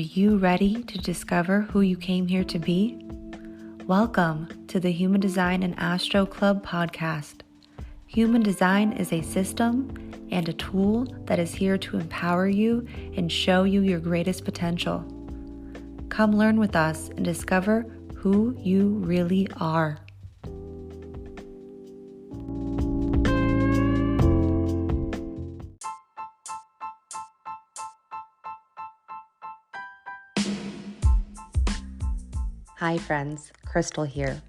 you ready to discover who you came here to be? Welcome to the Human Design and Astro Club podcast. Human Design is a system and a tool that is here to empower you and show you your greatest potential. Come learn with us and discover who you really are. Hi friends, Krystle here.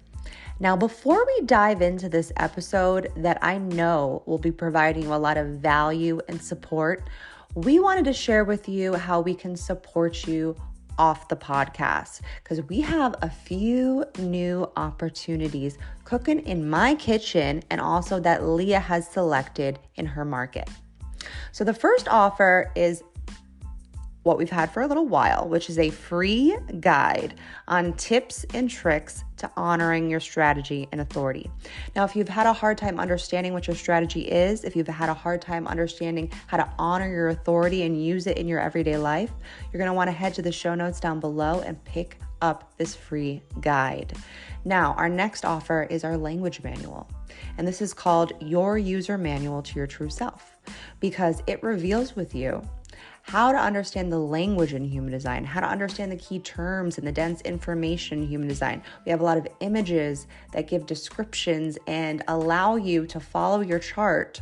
Now, before we dive into this episode that I know will be providing you a lot of value and support, we wanted to share with you how we can support you off the podcast because we have a few new opportunities cooking in my kitchen and also that Leah has selected in her market. So the first offer is what we've had for a little while, which is a free guide on tips and tricks to honoring your strategy and authority. Now, if you've had a hard time understanding what your strategy is, if you've had a hard time understanding how to honor your authority and use it in your everyday life, you're going to want to head to the show notes down below and pick up this free guide. Now, our next offer is our language manual, and this is called Your User Manual to Your True Self because it reveals with you how to understand the language in human design, how to understand the key terms and the dense information in human design. We have a lot of images that give descriptions and allow you to follow your chart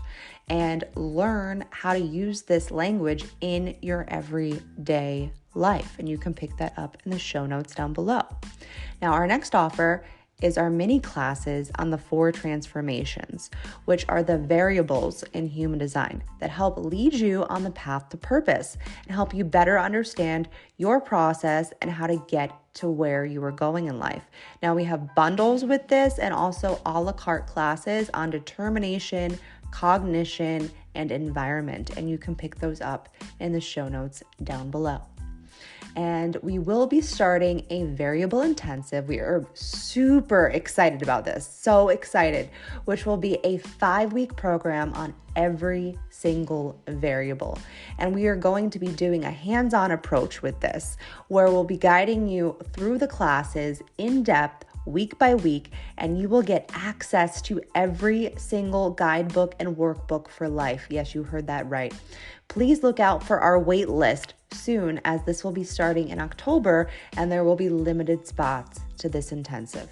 and learn how to use this language in your everyday life. And you can pick that up in the show notes down below. Now, our next offer is our mini classes on the 4 transformations, which are the variables in human design that help lead you on the path to purpose and help you better understand your process and how to get to where you are going in life. Now we have bundles with this and also a la carte classes on determination, cognition, and environment, and you can pick those up in the show notes down below. And we will be starting a variable intensive. We are super excited about this, so excited, which will be a 5-week program on every single variable. And we are going to be doing a hands-on approach with this, where we'll be guiding you through the classes in depth, week by week, and you will get access to every single guidebook and workbook for life. Yes, you heard that right. Please look out for our wait list soon, as this will be starting in October and there will be limited spots to this intensive.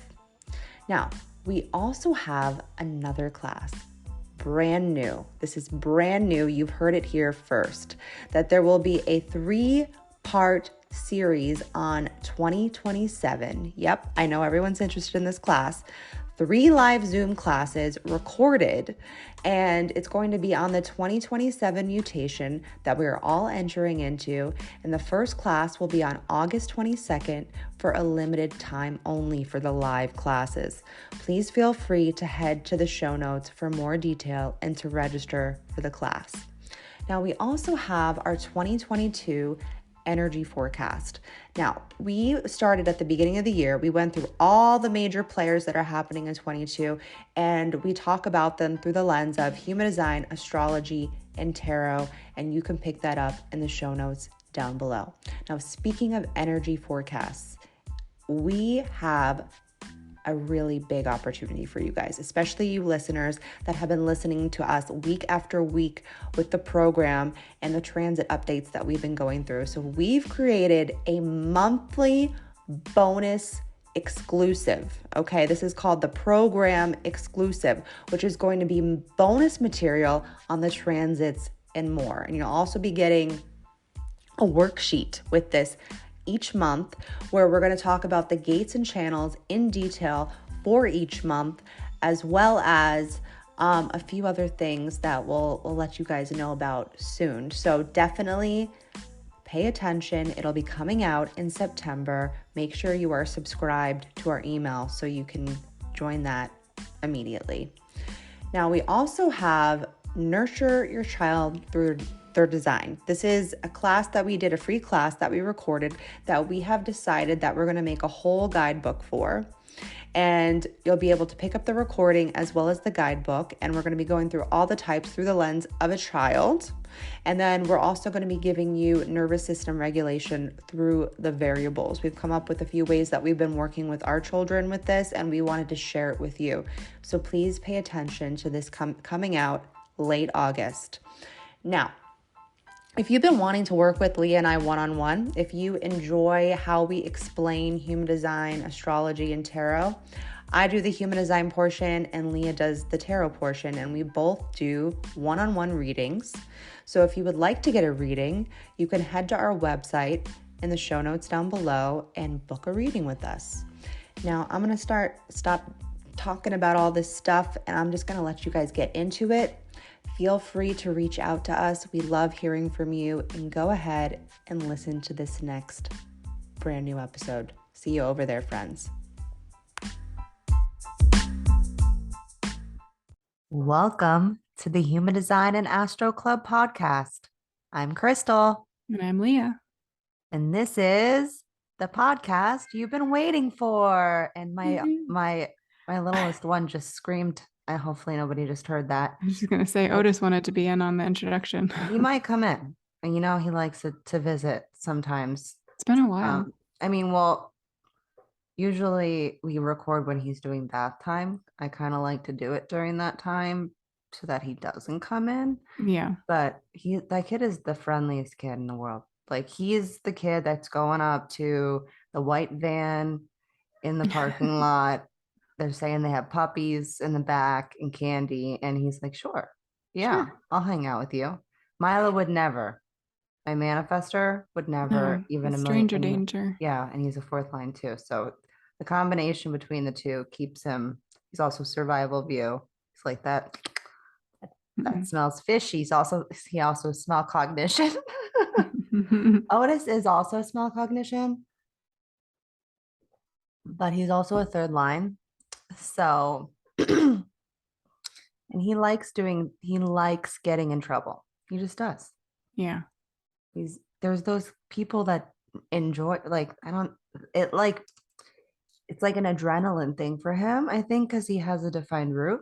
Now, we also have another class, brand new. This is brand new. You've heard it here first, that there will be a 3-part series on 2027. Yep, I know everyone's interested in this class. 3 live Zoom classes recorded, and it's going to be on the 2027 mutation that we are all entering into. And the first class will be on August 22nd for a limited time only for the live classes. Please feel free to head to the show notes for more detail and to register for the class. Now, we also have our 2022 energy forecast. Now, we started at the beginning of the year. We went through all the major players that are happening in 22, and we talk about them through the lens of human design, astrology, and tarot, and you can pick that up in the show notes down below. Now, speaking of energy forecasts, we have a really big opportunity for you guys, especially you listeners that have been listening to us week after week with the program and the transit updates that we've been going through. So we've created a monthly bonus exclusive. Okay, this is called the program exclusive, which is going to be bonus material on the transits and more. And you'll also be getting a worksheet with this each month, where we're going to talk about the gates and channels in detail for each month, as well as a few other things that we'll let you guys know about soon. So definitely pay attention. It'll be coming out in September. Make sure you are subscribed to our email so you can join that immediately. Now, we also have Nurture Your Child Through Their Design. This is a class that we did, a free class that we recorded, that we have decided that we're going to make a whole guidebook for. And you'll be able to pick up the recording as well as the guidebook. And we're going to be going through all the types through the lens of a child. And then we're also going to be giving you nervous system regulation through the variables. We've come up with a few ways that we've been working with our children with this, and we wanted to share it with you. So please pay attention to this coming out late August. Now, if you've been wanting to work with Leah and I one-on-one, if you enjoy how we explain human design, astrology, and tarot, I do the human design portion and Leah does the tarot portion, and we both do one-on-one readings. So if you would like to get a reading, you can head to our website in the show notes down below and book a reading with us. Now, I'm going to stop talking about all this stuff, and I'm just going to let you guys get into it. Feel free to reach out to us. We love hearing from you, and go ahead and listen to this next brand new episode. See you over there, friends. Welcome to the Human Design and Astro Club podcast. I'm Krystle. And I'm Leah. And this is the podcast you've been waiting for. And my littlest one just screamed. Hopefully nobody just heard that. I was just going to say, Otis wanted to be in on the introduction. He might come in. And he likes to visit sometimes. It's been a while. Usually we record when he's doing bath time. I kind of like to do it during that time so that he doesn't come in. Yeah. But that kid is the friendliest kid in the world. Like, he's the kid that's going up to the white van in the parking lot. They're saying they have puppies in the back and candy. And he's like, sure. I'll hang out with you. Mila would never. My manifester would never even a stranger danger. Yeah. And he's a fourth line too. So the combination between the two keeps him. He's also survival view. He's like that. That smells fishy. He also smell cognition. Otis is also smell cognition, but he's also a third line. So, and he likes getting in trouble. He just does. Yeah. There's those people that enjoy, it's like an adrenaline thing for him, I think, because he has a defined root.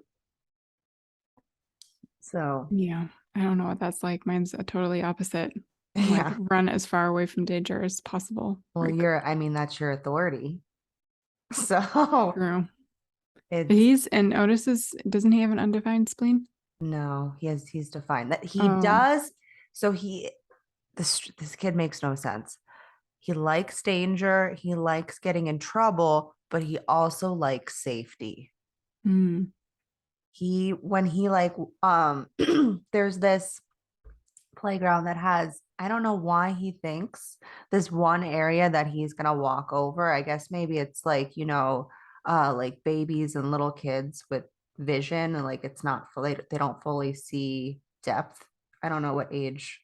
So yeah, I don't know what that's like. Mine's a totally opposite. Like, run as far away from danger as possible. Well, that's your authority. So true. Otis doesn't he have an undefined spleen? No, he's defined that he does. So this kid makes no sense. He likes danger, he likes getting in trouble, but he also likes safety. There's this playground that has, I don't know why he thinks this one area that he's gonna walk over. I guess maybe it's like babies and little kids with vision, and like it's not fully, they don't fully see depth. I don't know what age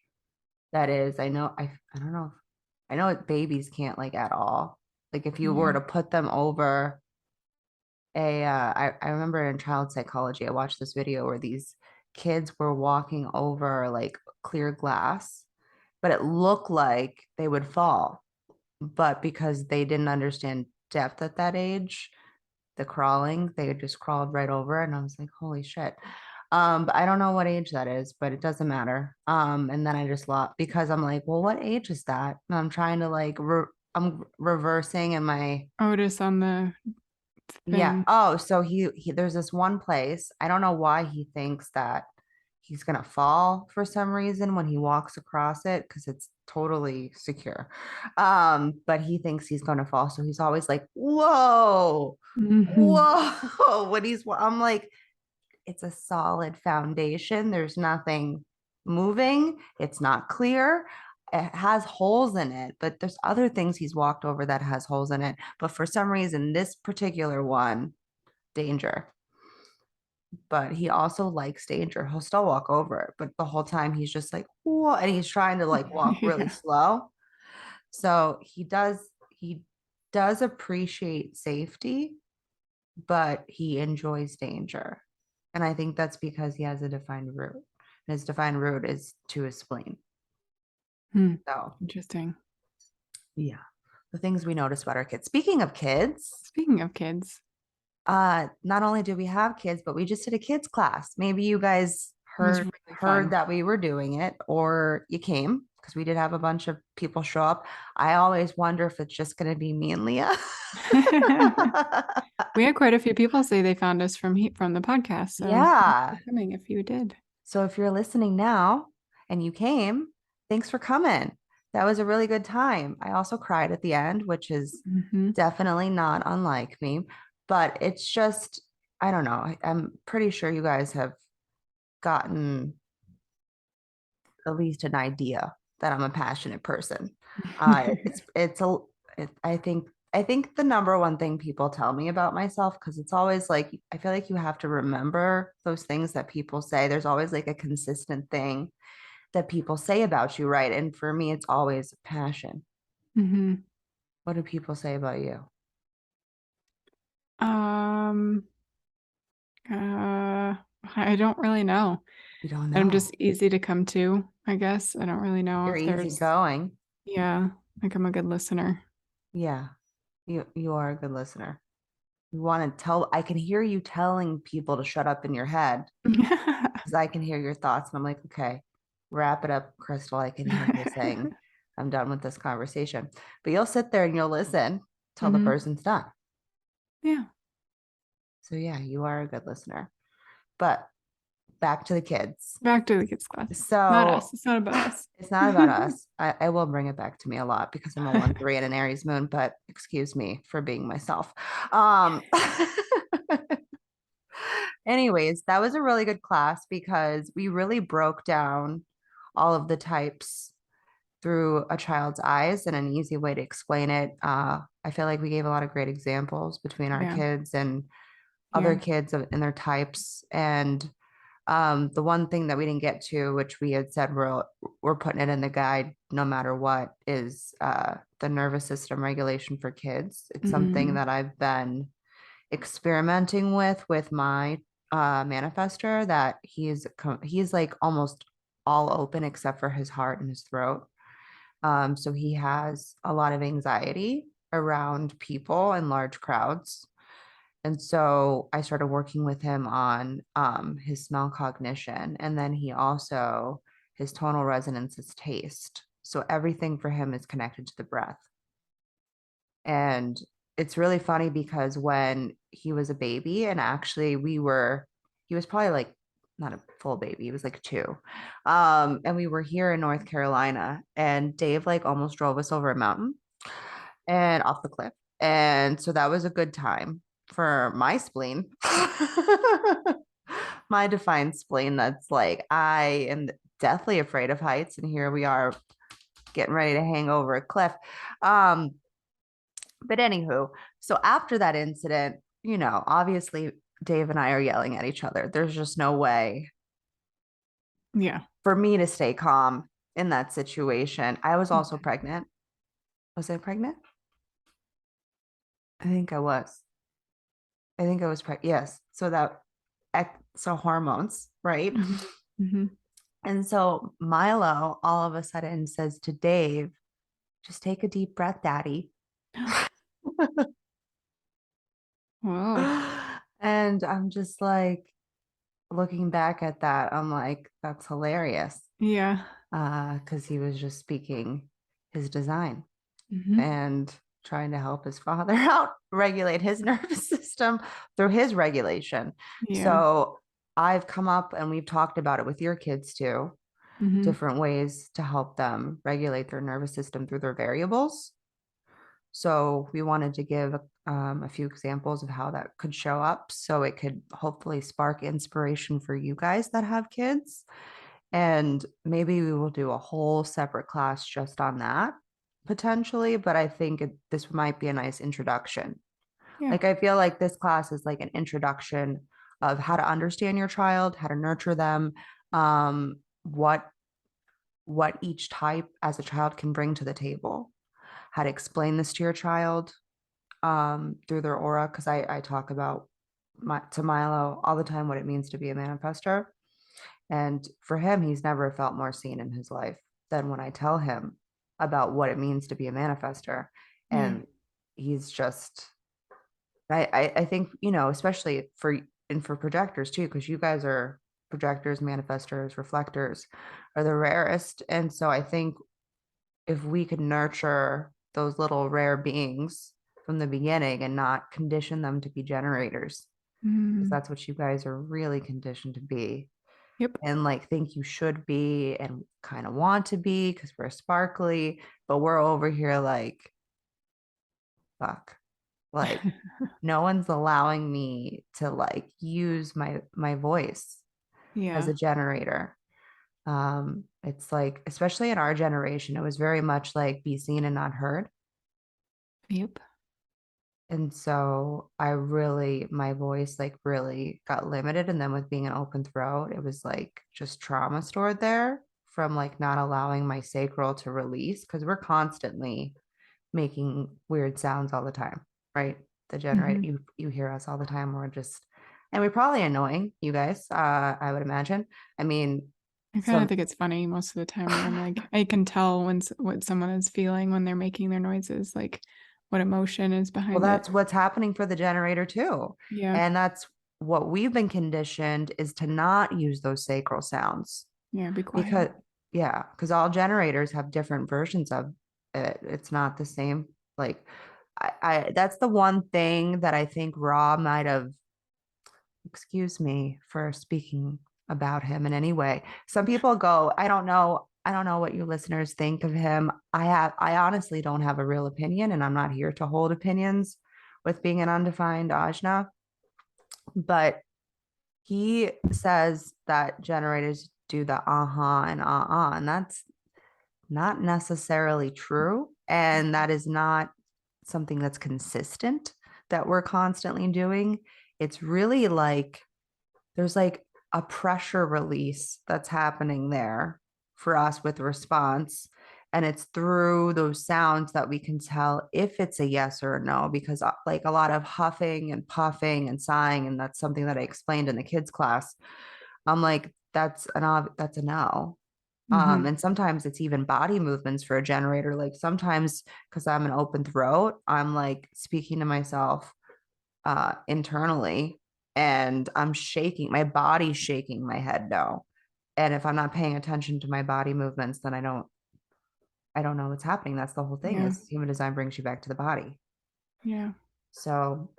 that is. I don't know. I know babies can't at all. Like, if you were to put them over I remember in child psychology, I watched this video where these kids were walking over clear glass, but it looked like they would fall. But because they didn't understand depth at that age, the crawling, they just crawled right over it. And I was like, holy shit. But I don't know what age that is, but it doesn't matter. And then I just lost, because I'm like, well, what age is that? And I'm trying to I'm reversing in my Otis on the thing. Yeah. Oh, so he there's this one place. I don't know why he thinks that he's gonna fall for some reason when he walks across it, because it's totally secure. But he thinks he's gonna fall. So he's always like, whoa, whoa. I'm like, it's a solid foundation. There's nothing moving. It's not clear. It has holes in it, but there's other things he's walked over that has holes in it. But for some reason, this particular one, danger. But he also likes danger. He'll still walk over it, but the whole time he's just like, whoa, and he's trying to walk really slow. So he does appreciate safety, but he enjoys danger. And I think that's because he has a defined root. And his defined root is to his spleen. So interesting. Yeah. The things we notice about our kids. Speaking of kids. Not only do we have kids, but we just did a kids class. Maybe you guys It was heard really heard fun. that we were doing it, or you came because we did have a bunch of people show up. I always wonder if it's just going to be me and Leah. We had quite a few people say they found us from the podcast. So thanks for Yeah. coming if you did. So if you're listening now and you came, thanks for coming. That was a really good time. I also cried at the end, which is Hmm. definitely not unlike me, but it's just, I don't know. I'm pretty sure you guys have gotten at least an idea that I'm a passionate person. It's a I think the number one thing people tell me about myself, because it's always like I feel like you have to remember those things that people say. There's always like a consistent thing that people say about you, right? And for me, it's always passion. Hmm. What do people say about you? Um, I don't really know. You don't I'm know. just easy to come to, I guess. I don't really know You're if there's, easygoing. yeah, like I'm a good listener. Yeah, you are a good listener. You want to tell, I can hear you telling people to shut up in your head because I can hear your thoughts. And I'm like, okay, wrap it up, Krystle. I can hear her saying, I'm done with this conversation. But you'll sit there and you'll listen till the Hmm. person's done. Yeah. So yeah, you are a good listener. But back to the kids. Back to the kids class. Not us. So It's not about us. it's not about us. I will bring it back to me a lot because I'm a 1-3 and an Aries moon, but excuse me for being myself. Um, anyways, that was a really good class because we really broke down all of the types through a child's eyes and an easy way to explain it. I feel like we gave a lot of great examples between our Yeah. kids and other Yeah. kids and their types. And the one thing that we didn't get to, which we had said we're putting it in the guide no matter what, is the nervous system regulation for kids. It's something Hmm. that I've been experimenting with my manifester that he's like almost all open except for his heart and his throat. So he has a lot of anxiety around people and large crowds. And so I started working with him on his smell cognition. And then he also, his tonal resonance is taste. So everything for him is connected to the breath. And it's really funny because when he was a baby, and actually he was probably like not a full baby, he was like 2. And we were here in North Carolina, and Dave like almost drove us over a mountain and off the cliff. And so that was a good time for my spleen. My defined spleen that's like, I am deathly afraid of heights. And here we are getting ready to hang over a cliff. Um, but anywho, so after that incident, obviously Dave and I are yelling at each other. There's just no way Yeah. for me to stay calm in that situation. I was also pregnant. Was I pregnant? I think I was. I think I was pregnant. Yes. So hormones, right? Hmm. Hmm. And so Milo all of a sudden says to Dave, just take a deep breath, daddy. Whoa. And I'm just like looking back at that, I'm like, that's hilarious. Yeah. Because he was just speaking his design Hmm. and trying to help his father out, regulate his nervous system through his regulation. Yeah. So I've come up and we've talked about it with your kids too, Hmm. different ways to help them regulate their nervous system through their variables. So we wanted to give a few examples of how that could show up so it could hopefully spark inspiration for you guys that have kids. And maybe we will do a whole separate class just on that potentially, but I think this might be a nice introduction. Yeah. Like, I feel like this class is like an introduction of how to understand your child, how to nurture them, um, what each type as a child can bring to the table, how to explain this to your child through their aura. Because I talk about to Milo all the time what it means to be a manifester. And for him, he's never felt more seen in his life than when I tell him about what it means to be a manifester. Yeah. And he's just I think, especially for projectors too, because you guys are projectors, manifestors, reflectors are the rarest. And so I think if we could nurture those little rare beings from the beginning and not condition them to be generators, because Mm. that's what you guys are really conditioned to be, Yep. and like think you should be and kind of want to be because we're sparkly, but we're over here like, fuck, like no one's allowing me to like use my voice as Yeah. a generator. It's like, especially in our generation, it was very much like be seen and not heard. Yep. And so my voice like really got limited. And then with being an open throat, it was like just trauma stored there from like not allowing my sacral to release because we're constantly making weird sounds all the time, right? The generate Hmm. you hear us all the time. And we're probably annoying you guys, I would imagine. I mean, I kind of some think it's funny most of the time where I'm like, I can tell when what someone is feeling when they're making their noises, like what emotion is well, behind it. that's what's happening for the generator too. Yeah. And that's what we've been conditioned is to not use those sacral sounds Yeah. Be quiet. because yeah, because all generators have different versions of it. It's not the same. Like I that's the one thing that I think Ra might have, excuse me for speaking about him in any way. Some people go, I don't know what you listeners think of him. I honestly don't have a real opinion, and I'm not here to hold opinions with being an undefined ajna, but he says that generators do the uh-huh and uh-uh, and that's not necessarily true. And that is not something that's consistent that we're constantly doing. It's really like there's like a pressure release that's happening there for us with response. And it's through those sounds that we can tell if it's a yes or a no, because like a lot of huffing and puffing and sighing, and that's something that I explained in the kids class. I'm like, that's a no. Hmm. And sometimes it's even body movements for a generator. Like sometimes, because I'm an open throat, I'm like speaking to myself internally, and I'm shaking, my body's shaking my head no. And if I'm not paying attention to my body movements, then I don't know what's happening. That's the whole thing, Yeah. is human design brings you back to the body. Yeah. So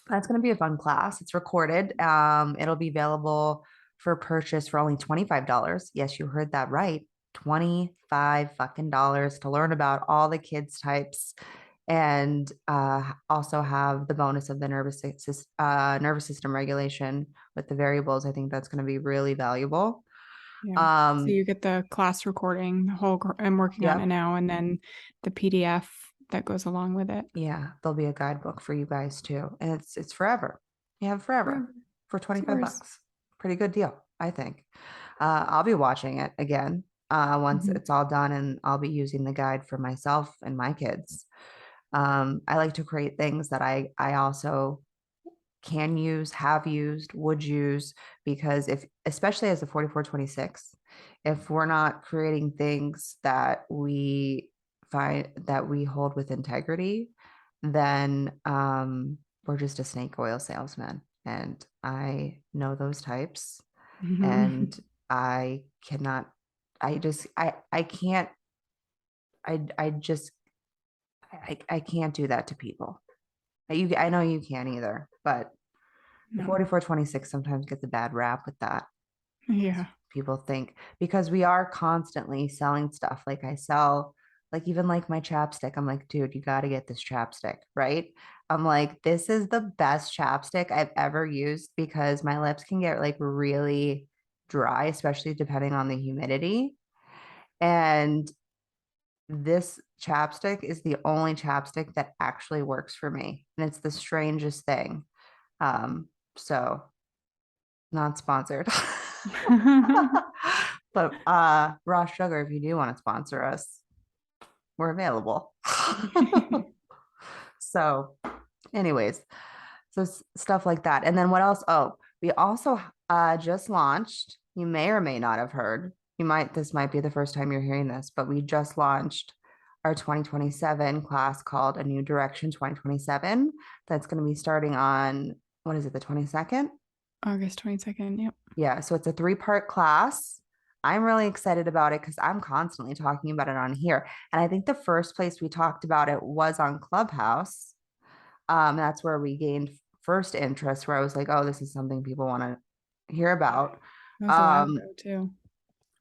that's going to be a fun class. It's recorded. It'll be available for purchase for only $25. Yes, you heard that right. 25 fucking dollars to learn about all the kids types, and also have the bonus of the nervous system regulation with the variables. I think that's going to be really valuable. Yeah. So Um, you get the class recording, the whole, I'm working on it yep. now, and then the PDF that goes along with it. Yeah, there'll be a guidebook for you guys too. And it's forever. You have forever Forever. for It's 25 yours. bucks. Pretty good deal, I think. I'll be watching it again once Hmm. it's all done, and I'll be using the guide for myself and my kids. I like to create things that I also can use, have used, would use, because if, especially as a 4426, if we're not creating things that we find that we hold with integrity, then we're just a snake oil salesman. And I know those types, and I cannot, I can't, I just, I can't do that to people. I know you can't either, but the No. 4426 sometimes gets a bad rap with that. Yeah. People think because we are constantly selling stuff. Like I sell, like even like my chapstick. I'm like, dude, you got to get this chapstick, right? I'm like, this is the best chapstick I've ever used because my lips can get like really dry, especially depending on the humidity. And this chapstick is the only chapstick that actually works for me. And it's the strangest thing. So not sponsored. But raw sugar, if you do want to sponsor us, we're available. So, anyways, so stuff like that. And then what else? Oh, we also just launched, you may or may not have heard. This might be the first time you're hearing this, but we just launched our 2027 class called A New Direction 2027. That's going to be starting on, what is it, the 22nd? August 22nd. Yep. Yeah, so it's a 3-part class. I'm really excited about it because I'm constantly talking about it on here. And I think the first place we talked about it was on Clubhouse. That's where we gained first interest, where I was like, oh, this is something people want to hear about. That was a while Um, ago too.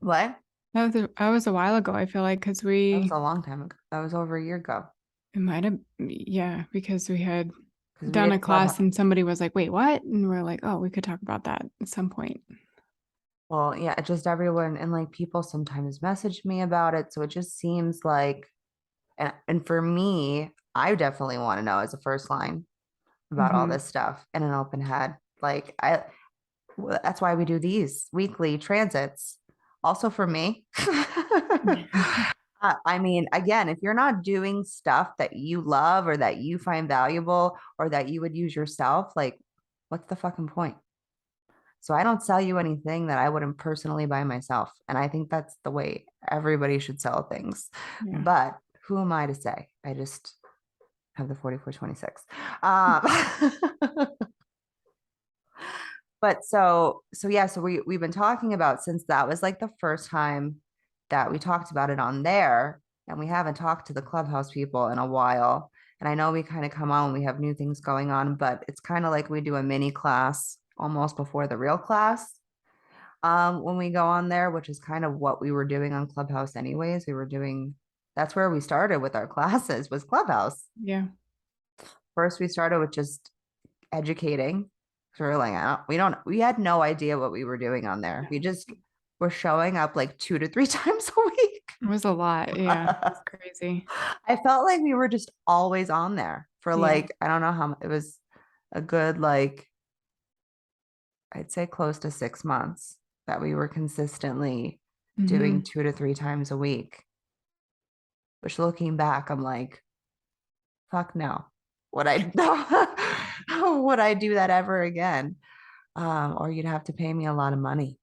what? That was a while ago, I feel like, because That was a long time ago. That was over a year ago. it might have, yeah, because we had Because we done had a class Clubhouse. and somebody was like, wait, what? And we're like, oh, we could talk about that at some point. Well, yeah, just everyone and like people sometimes message me about it. So it just seems like, and for me, I definitely want to know as a first line about all Hmm. this stuff in an open head. Like that's why we do these weekly transits. Also for me. I mean, again, if you're not doing stuff that you love or that you find valuable or that you would use yourself, like, what's the fucking point? So I don't sell you anything that I wouldn't personally buy myself. And I think that's the way everybody should sell things. Yeah. But who am I to say? I just have the 4426. Um, but so yeah, so we've been talking about since that was like the first time that we talked about it on there, and we haven't talked to the clubhouse people in a while. And I know we kind of come on when we have new things going on, but it's kind of like we do a mini class almost before the real class when we go on there, which is kind of what we were doing on Clubhouse anyways. We were doing that's where we started with our classes was Clubhouse. Yeah. First we started with just educating. So we're like, we had no idea what we were doing on there. We just were showing up like 2 to 3 times a week. It was a lot. Yeah. It's crazy. I felt like we were just always on there for Yeah. like, I don't know how it was a good, like, I'd say close to 6 months that we were consistently doing Hmm. 2 to 3 times a week, which looking back, I'm like, fuck no. Would I no, would I do that ever again? Or you'd have to pay me a lot of money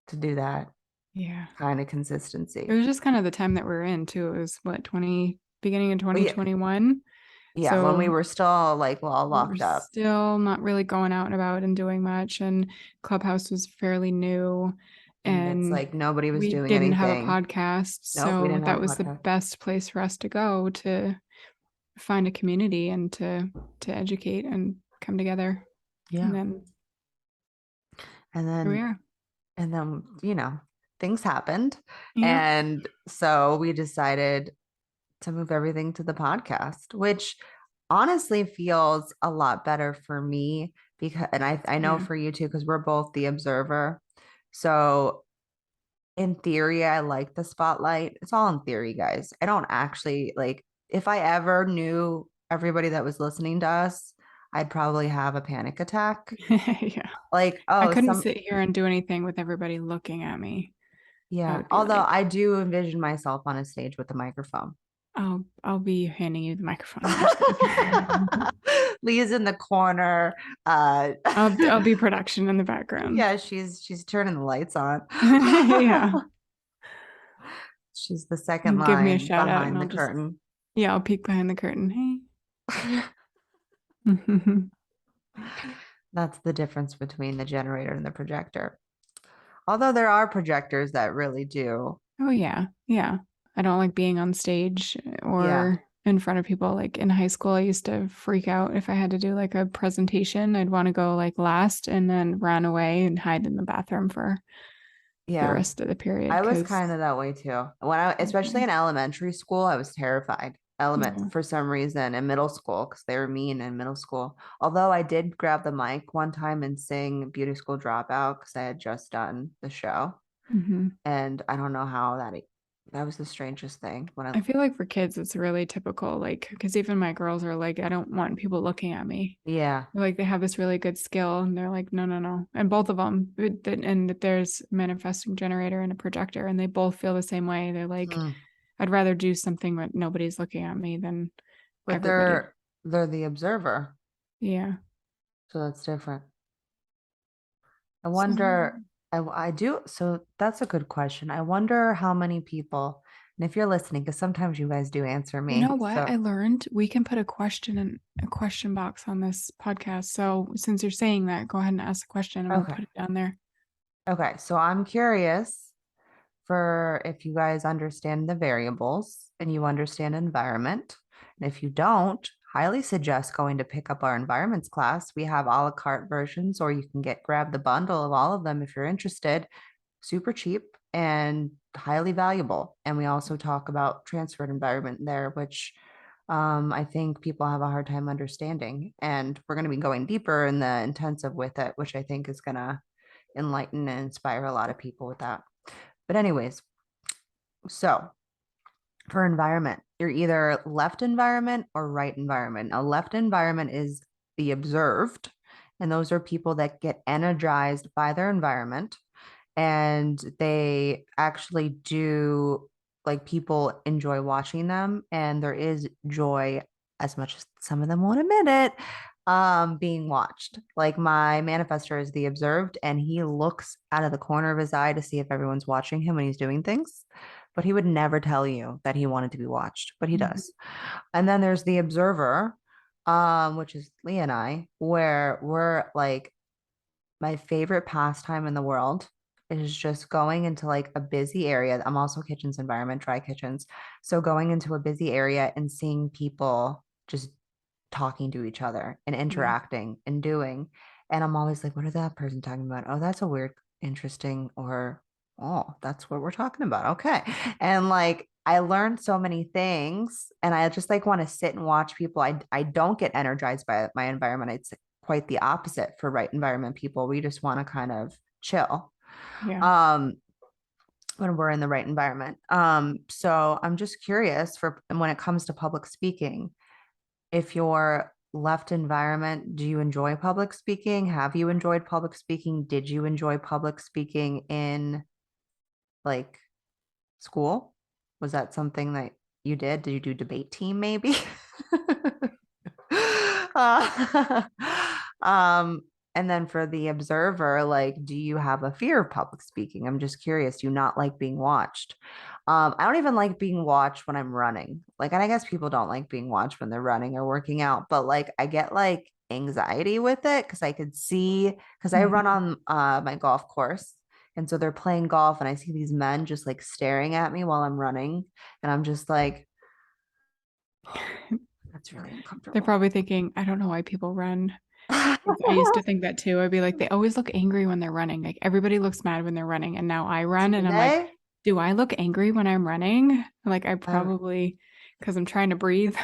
to do that Yeah. kind of It consistency. was just kind of the time that we're in too. It was what, beginning of Well, yeah, 2021. yeah, when we So were still like all we were locked up. still not really going out and about and doing much. And Clubhouse was fairly new. And it's And like nobody was we doing didn't have a anything. podcast. Nope, we So didn't have that a was the podcast. best place for us to go to find a community and to educate and come together. And Yeah. then And here we then are. things happened. Yeah. And so we decided to move everything to the podcast, which honestly feels a lot better for me because, and I know Yeah. for you too, because we're both the observer. So in theory, I like the spotlight. It's all in theory, guys. I don't actually like, if I ever knew everybody that was listening to us, I'd probably have a panic attack. Yeah. Like, I oh, couldn't some, sit here and do anything with everybody looking at me. I yeah. would be Although like, I do envision myself on a stage with a microphone. I'll be handing you the microphone. I'm just kidding. Leah's in the corner. Uh, I'll be production in the background. yeah, she's turning the lights on. Yeah. She's the second You give me a line shout out and behind the I'll just, curtain. yeah, I'll peek behind the curtain. Hey. That's the difference between the generator and the projector. Although there are projectors that really do. Oh yeah. Yeah. I don't like being on stage Yeah. or in front of people. Like in high school, I used to freak out if I had to do like a presentation. I'd want to go like last and then run away and hide in the bathroom for the Yeah. rest of the period I was because kind of that way too. Especially in elementary school, I was terrified. yeah. For some reason in middle school because they were mean in middle school. Although I did grab the mic one time and sing Beauty School Dropout because I had just done the show, Hmm. and I don't know how that was the strangest thing when I I feel like for kids, it's really typical. Like, because even my girls are like, I don't want people looking at me. yeah Like they have this really good skill and they're like, no, no, no. And both of them, and there's manifesting generator and a projector, and they both feel the same way. They're like, Hmm. I'd rather do something when nobody's looking at me than But everybody. they're the observer, Yeah. so that's different. I So, wonder. I do. So that's a good question. I wonder how many people, and if you're listening, because sometimes you guys do answer You know me. what? So, I learned we can put a question in a question box on this podcast. So since you're saying that, go ahead and ask the question and we'll okay. put it down there. Okay. So I'm curious for if you guys understand the variables and you understand environment. And if you don't, highly suggest going to pick up our environments class. We have a la carte versions, or you can grab the bundle of all of them if you're interested. Super cheap and highly valuable. And we also talk about transferred environment there, which I think people have a hard time understanding. And we're going to be going deeper in the intensive with it, which I think is going to enlighten and inspire a lot of people with that. But, anyways, so for environment, you're either left environment or right environment. A left environment is the observed, and those are people that get energized by their environment and they actually do like people enjoy watching them and there is joy as much as some of them won't admit it being watched. Like my manifestor is the observed and he looks out of the corner of his eye to see if everyone's watching him when he's doing things, but he would never tell you that he wanted to be watched, but he Mhm. does. And then there's the observer, which is Leah and I, where we're like my favorite pastime in the world is just going into like a busy area. I'm also kitchens environment, dry kitchens. So going into a busy area and seeing people just talking to each other and Yeah. interacting and doing. And I'm always like, what is that person talking about? Oh, that's a weird, interesting, or oh, that's what we're talking about. Okay. And like I learned so many things and I just like want to sit and watch people. I don't get energized by my environment. It's quite the opposite for right environment people. We just want to kind of chill. Yeah. Um, when we're in the right environment. So I'm just curious for when it comes to public speaking, if you're left environment, do you enjoy public speaking? Have you enjoyed public speaking? Did you enjoy public speaking in like school? Was that something that you did? Did you do debate team maybe? uh, um, and then for the observer, like, do you have a fear of public speaking? I'm just curious. Do you not like being watched? I don't even like being watched when I'm running. Like, and I guess people don't like being watched when they're running or working out, but like, I get like anxiety with it because I could see, because I run Mhm. on my golf course. And so they're playing golf, and I see these men just like staring at me while I'm running. And I'm just like, that's really They're uncomfortable. probably thinking, I don't know why people run. 'Cause I used to think that too. I'd be like, they always look angry when they're running. Like everybody looks mad when they're running. And now I run Do and I'm like, they? do I look angry when I'm running? Like I I've probably, because I'm trying to breathe.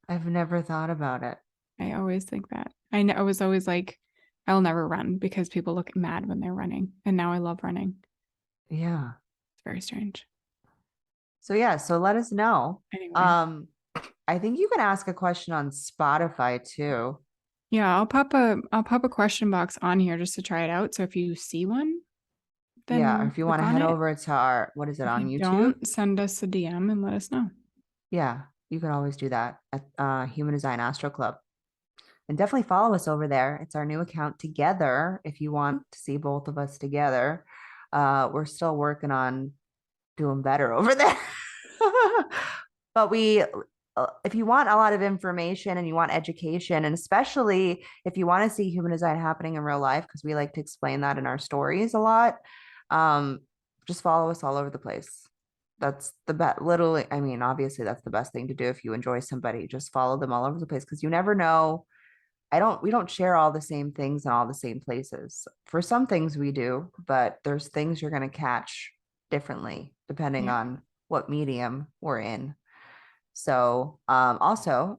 I've never thought about it. I always think that. I know I was always like, I'll never run because people look mad when they're running. And now I love running. Yeah. It's very strange. So yeah, so let us know. Anyway. Um, I think you can ask a question on Spotify too. Yeah, I'll pop a question box on here just to try it out. So if you see one, Yeah, or then if you want click to on head it. over to our, what is it If on you YouTube? don't, send us a DM and let us know. Yeah, you can always do that at Human Design Astro Club. And definitely follow us over there. It's our new account together if you want to see both of us together. We're still working on doing better over there. But if you want a lot of information and you want education, and especially if you want to see human design happening in real life, because we like to explain that in our stories a lot, um, just follow us all over the place. That's the best. Literally, I mean, obviously, that's the best thing to do if you enjoy somebody. Just follow them all over the place because you never know. We don't share all the same things in all the same places. For some things we do, but there's things you're going to catch differently depending Yeah. on what medium we're in. So, so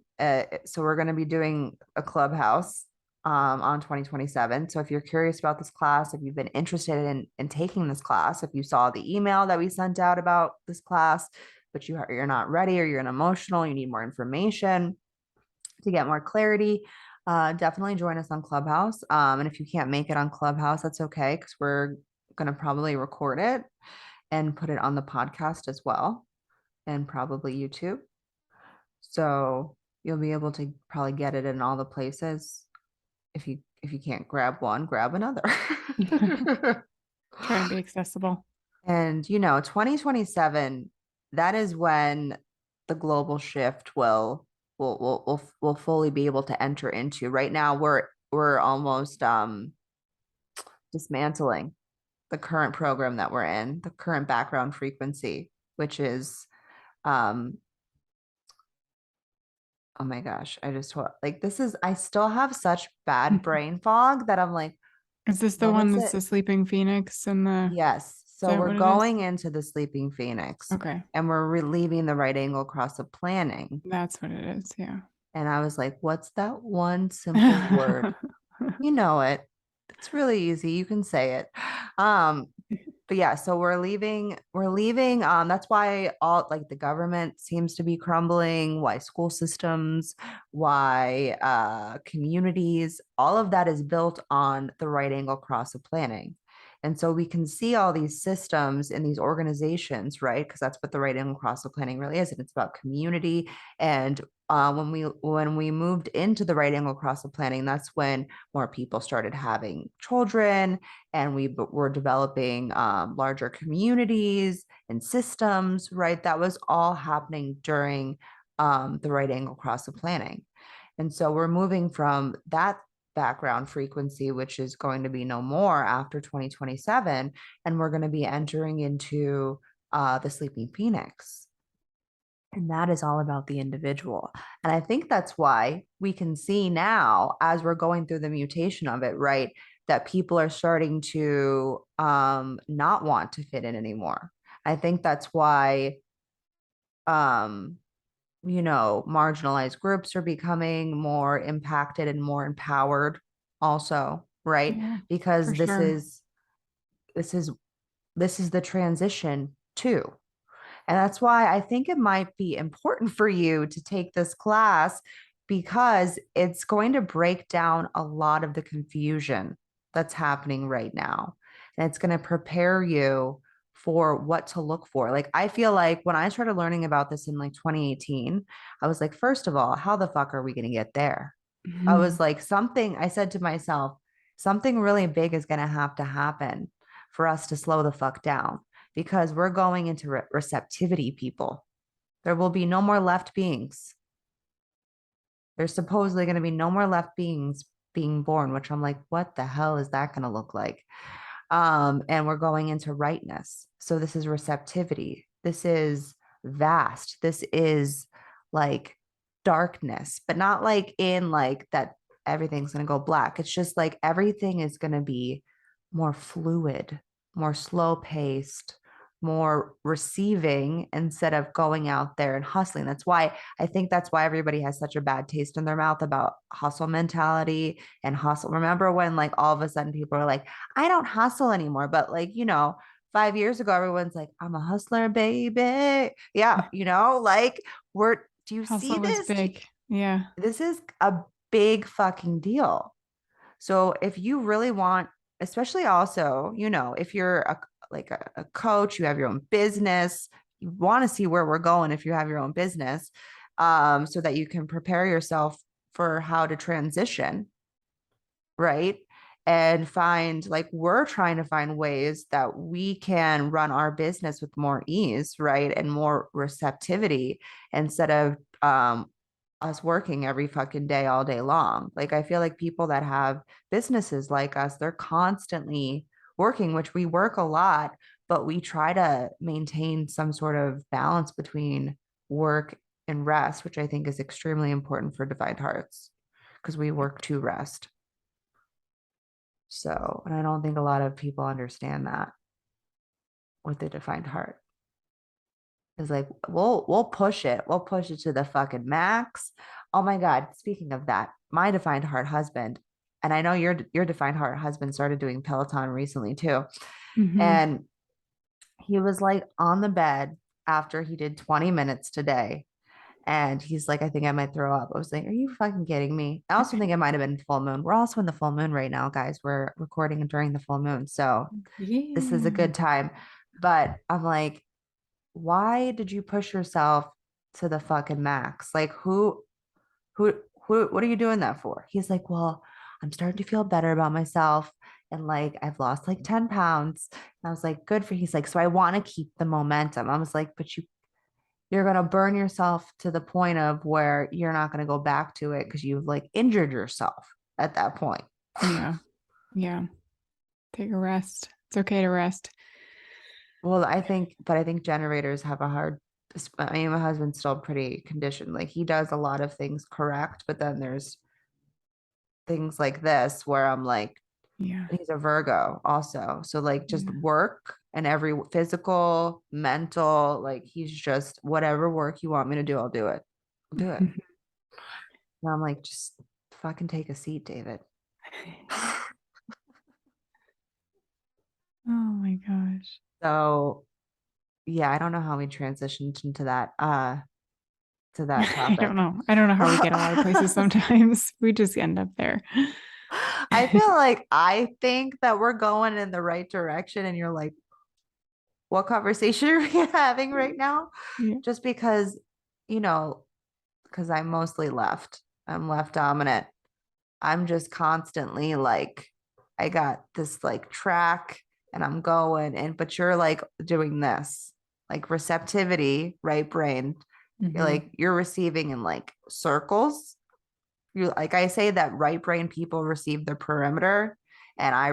we're going to be doing a clubhouse on 2027. So if you're curious about this class, if you've been interested in taking this class, if you saw the email that we sent out about this class, but you're not ready or you're emotional, you need more information to get more clarity, definitely join us on Clubhouse. And if you can't make it on Clubhouse, that's okay because we're going to probably record it and put it on the podcast as well and probably YouTube. So you'll be able to probably get it in all the places. If you can't grab one, grab another. Try to be accessible. And, 2027, that is when the global shift will fully be able to enter into. Right now, we're almost dismantling the current program that we're in, the current background frequency, which is um oh my gosh, like this is I still have such bad brain fog that I'm like, Is this the what one was that's it? the sleeping phoenix and the, Yes. is So that we're what it is? going into the sleeping phoenix Okay. and we're relieving the right angle cross of planning. That's what it is. Yeah. And I was like, what's that one simple word? You know it. It's really easy. You can say it. Um, but yeah, so we're leaving. That's why all like the government seems to be crumbling, why school systems, why communities, all of that is built on the right angle cross of planning. And so we can see all these systems in these organizations, right? Because that's what the right angle cross of planning really is. And it's about community. And when we moved into the right angle cross of planning, that's when more people started having children and we were developing larger communities and systems, right? That was all happening during the right angle cross of planning. And so we're moving from that background frequency, which is going to be no more after 2027, and we're going to be entering into the sleeping phoenix. And that is all about the individual. And I think that's why we can see now, as we're going through the mutation of it, right, that people are starting to not want to fit in anymore. I think that's why, um, marginalized groups are becoming more impacted and more empowered also, right? Yeah, Because for this sure. is this is this is the transition too. And that's why I think it might be important for you to take this class because it's going to break down a lot of the confusion that's happening right now. And it's going to prepare you for what to look for. Like, I feel like when I started learning about this in like 2018, I was like, first of all, how the fuck are we going to get there? I was like, I said to myself, something really big is going to have to happen for us to slow the fuck down because we're going into receptivity, people. There will be no more left beings. There's supposedly going to be no more left beings being born, which I'm like, what the hell is that going to look like? And we're going into rightness. So this is receptivity. This is vast. This is like darkness, but not like in like that everything's going to go black. It's just like everything is going to be more fluid, more slow paced, more receiving instead of going out there and hustling. That's why everybody has such a bad taste in their mouth about hustle mentality and hustle. Remember when like all of a sudden people are like, I don't hustle anymore. But like, 5 years ago, everyone's like, I'm a hustler, baby. Yeah, like do you see Hustle was this? big. Yeah. This is a big fucking deal. So if you really want, especially also, if you're a coach, you have your own business, you want to see where we're going if you have your own business, so that you can prepare yourself for how to transition, right? And find like we're trying to find ways that we can run our business with more ease, right? And more receptivity instead of us working every fucking day all day long. Like I feel like people that have businesses like us, they're constantly working, which we work a lot, but we try to maintain some sort of balance between work and rest, which I think is extremely important for Defined Hearts because we work to rest. So, and I don't think a lot of people understand that with the Defined Heart. It's like we'll push it. We'll push it to the fucking max. Oh my God. Speaking of that, my Defined Heart husband, and I know your Defined Heart husband started doing Peloton recently too. Hmm. And he was like on the bed after he did 20 minutes today. And he's like, I think I might throw up. I was like, are you fucking kidding me? I also think it might have been full moon. We're also in the full moon right now, guys. We're recording during the full moon. So this is a Yeah. good time. But I'm like, why did you push yourself to the fucking max? Like who what are you doing that for? He's like, well, I'm starting to feel better about myself and like I've lost like 10 pounds. And I was like, good for, he's like, so I want to keep the momentum. I was like, but you're going to burn yourself to the point of where you're not going to go back to it because you've like injured yourself at that point. Yeah. Yeah. Take a rest. It's okay to rest. Well, I think generators have a hard, I mean, my husband's still pretty conditioned. Like he does a lot of things correct, but then there's things like this where I'm like, Yeah. he's a Virgo also. So like just Yeah. work and every physical, mental, like he's just whatever work you want me to do, I'll do it. I'll do it. And I'm like, just fucking take a seat, David. Oh my gosh. So yeah, I don't know how we transitioned into that to that I don't topic. know. I don't know how we get a lot of places sometimes. We just end up there. I feel like I think that we're going in the right direction and you're like, what conversation are we having right now? Yeah. Just because, you know, because I'm mostly left. I'm left dominant. I'm just constantly like, I got this like track and I'm going and but you're like doing this, like receptivity, right brain. You're Hmm. like you're receiving in like circles. You like I say that right brain people receive the perimeter and I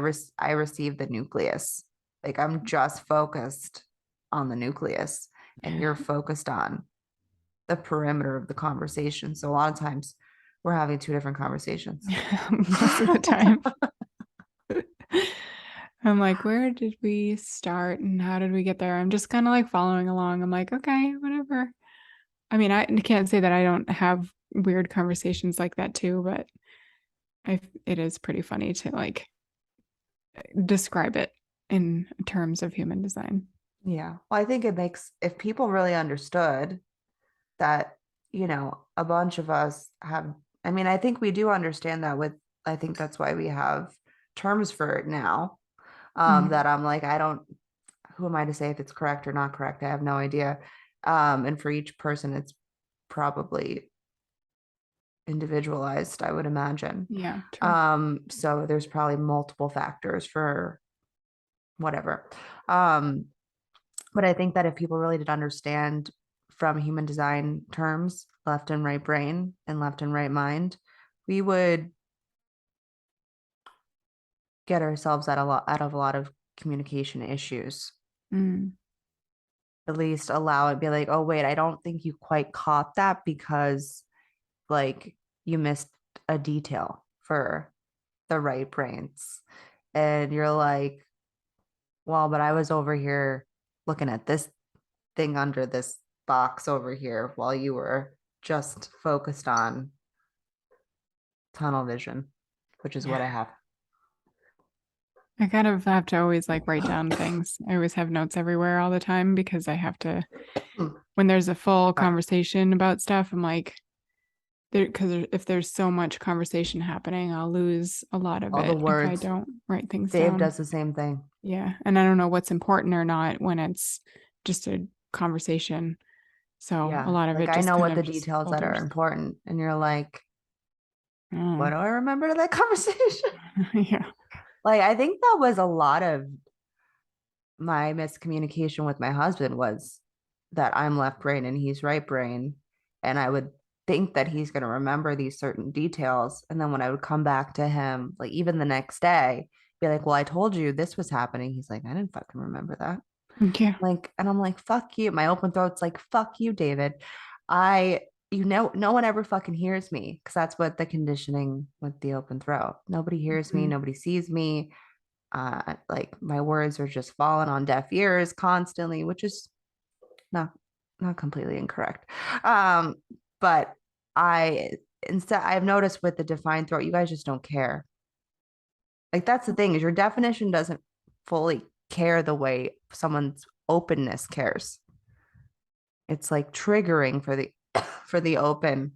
receive the nucleus. Like I'm just focused on the nucleus and you're focused on the perimeter of the conversation. So a lot of times we're having two different conversations. Most of the time. I'm like, where did we start and how did we get there? I'm just kind of like following along. I'm like, okay, whatever. I mean, I can't say that I don't have weird conversations like that too, but it is pretty funny to like describe it in terms of human design. Yeah. Well, I think it makes, if people really understood that, a bunch of us have, I mean, I think we do understand that I think that's why we have terms for it now. Mhm. That I'm like, who am I to say if it's correct or not correct? I have no idea. And for each person, it's probably individualized, I would imagine. Yeah, true. So there's probably multiple factors for whatever. Um, But I think that if people really did understand from human design terms, left and right brain and left and right mind, we would get ourselves out of a lot of communication issues. Mm. At least allow it, be like, oh wait, I don't think you quite caught that because like you missed a detail for the right brains. And you're like, well, but I was over here looking at this thing under this box over here while you were just focused on tunnel vision, which is what I have. I kind of have to always like write down things. I always have notes everywhere all the time because I have to, when there's a full conversation about stuff, I'm like, because if there's so much conversation happening, I'll lose a lot of All the it if I words. don't write things Dave down. does the same thing. Yeah. And I don't know what's important or not when it's just a conversation. So a Yeah. lot of Like it I just know kind what of the just details that are filters. important. And you're like, what Oh, do I remember to that conversation? yeah. Like I think that was a lot of my miscommunication with my husband was that I'm left brain and he's right brain. And I would think that he's going to remember these certain details. And then when I would come back to him, like even the next day, be like, well, I told you this was happening. He's like, I didn't fucking remember that. Yeah. Like, and I'm like, fuck you. My open throat's like, fuck you, David. I, no one ever fucking hears me because that's what the conditioning with the open throat. Nobody hears me. Mhm. Nobody sees me. Like my words are just falling on deaf ears constantly, which is not not completely incorrect. But I instead I've noticed with the defined throat, you guys just don't care. Like that's the thing is your definition doesn't fully care the way someone's openness cares. It's like triggering for the for the open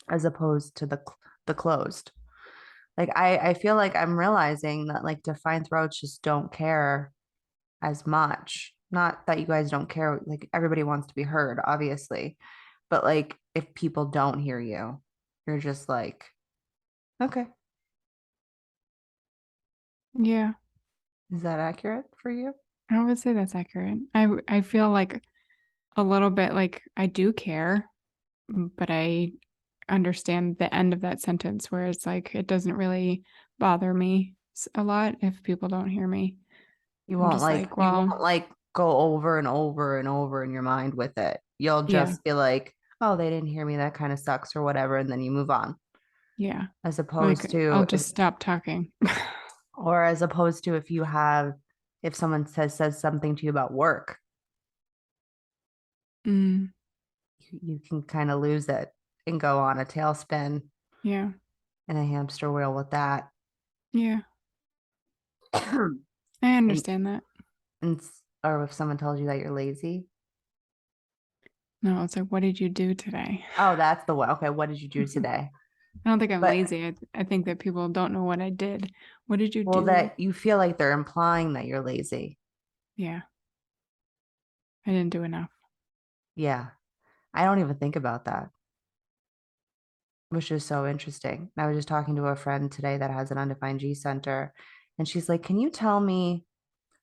as opposed to the closed. Like I feel like I'm realizing that like defined throats just don't care as much. Not that you guys don't care, like everybody wants to be heard, obviously. But like if people don't hear you, you're just like, okay. Yeah. Is that accurate for you? I would say that's accurate. I feel like a little bit like I do care, but I understand the end of that sentence where it's like it doesn't really bother me a lot if people don't hear me. I'm just like, You well, won't like go over and over and over in your mind with it. You'll yeah, just be like, oh, they didn't hear me. That kind of sucks or whatever. And then you move on. yeah. As opposed Like I'll to if, just stop talking. or as opposed to if you have, if someone says something to you about work, Mm, you can kind of lose it and go on a tailspin yeah, and a hamster wheel with that. yeah. and, I understand that. and or if someone tells you that you're lazy. No, it's like, what did you do today? Oh, that's the one. Okay, what did you do today? I don't think I'm But lazy. I think that people don't know what I did. What did you well, do? that you feel like they're implying that you're lazy. Yeah, I didn't do enough. Yeah. I don't even think about that, which is so interesting. I was just talking to a friend today that has an undefined G center, and she's like, can you tell me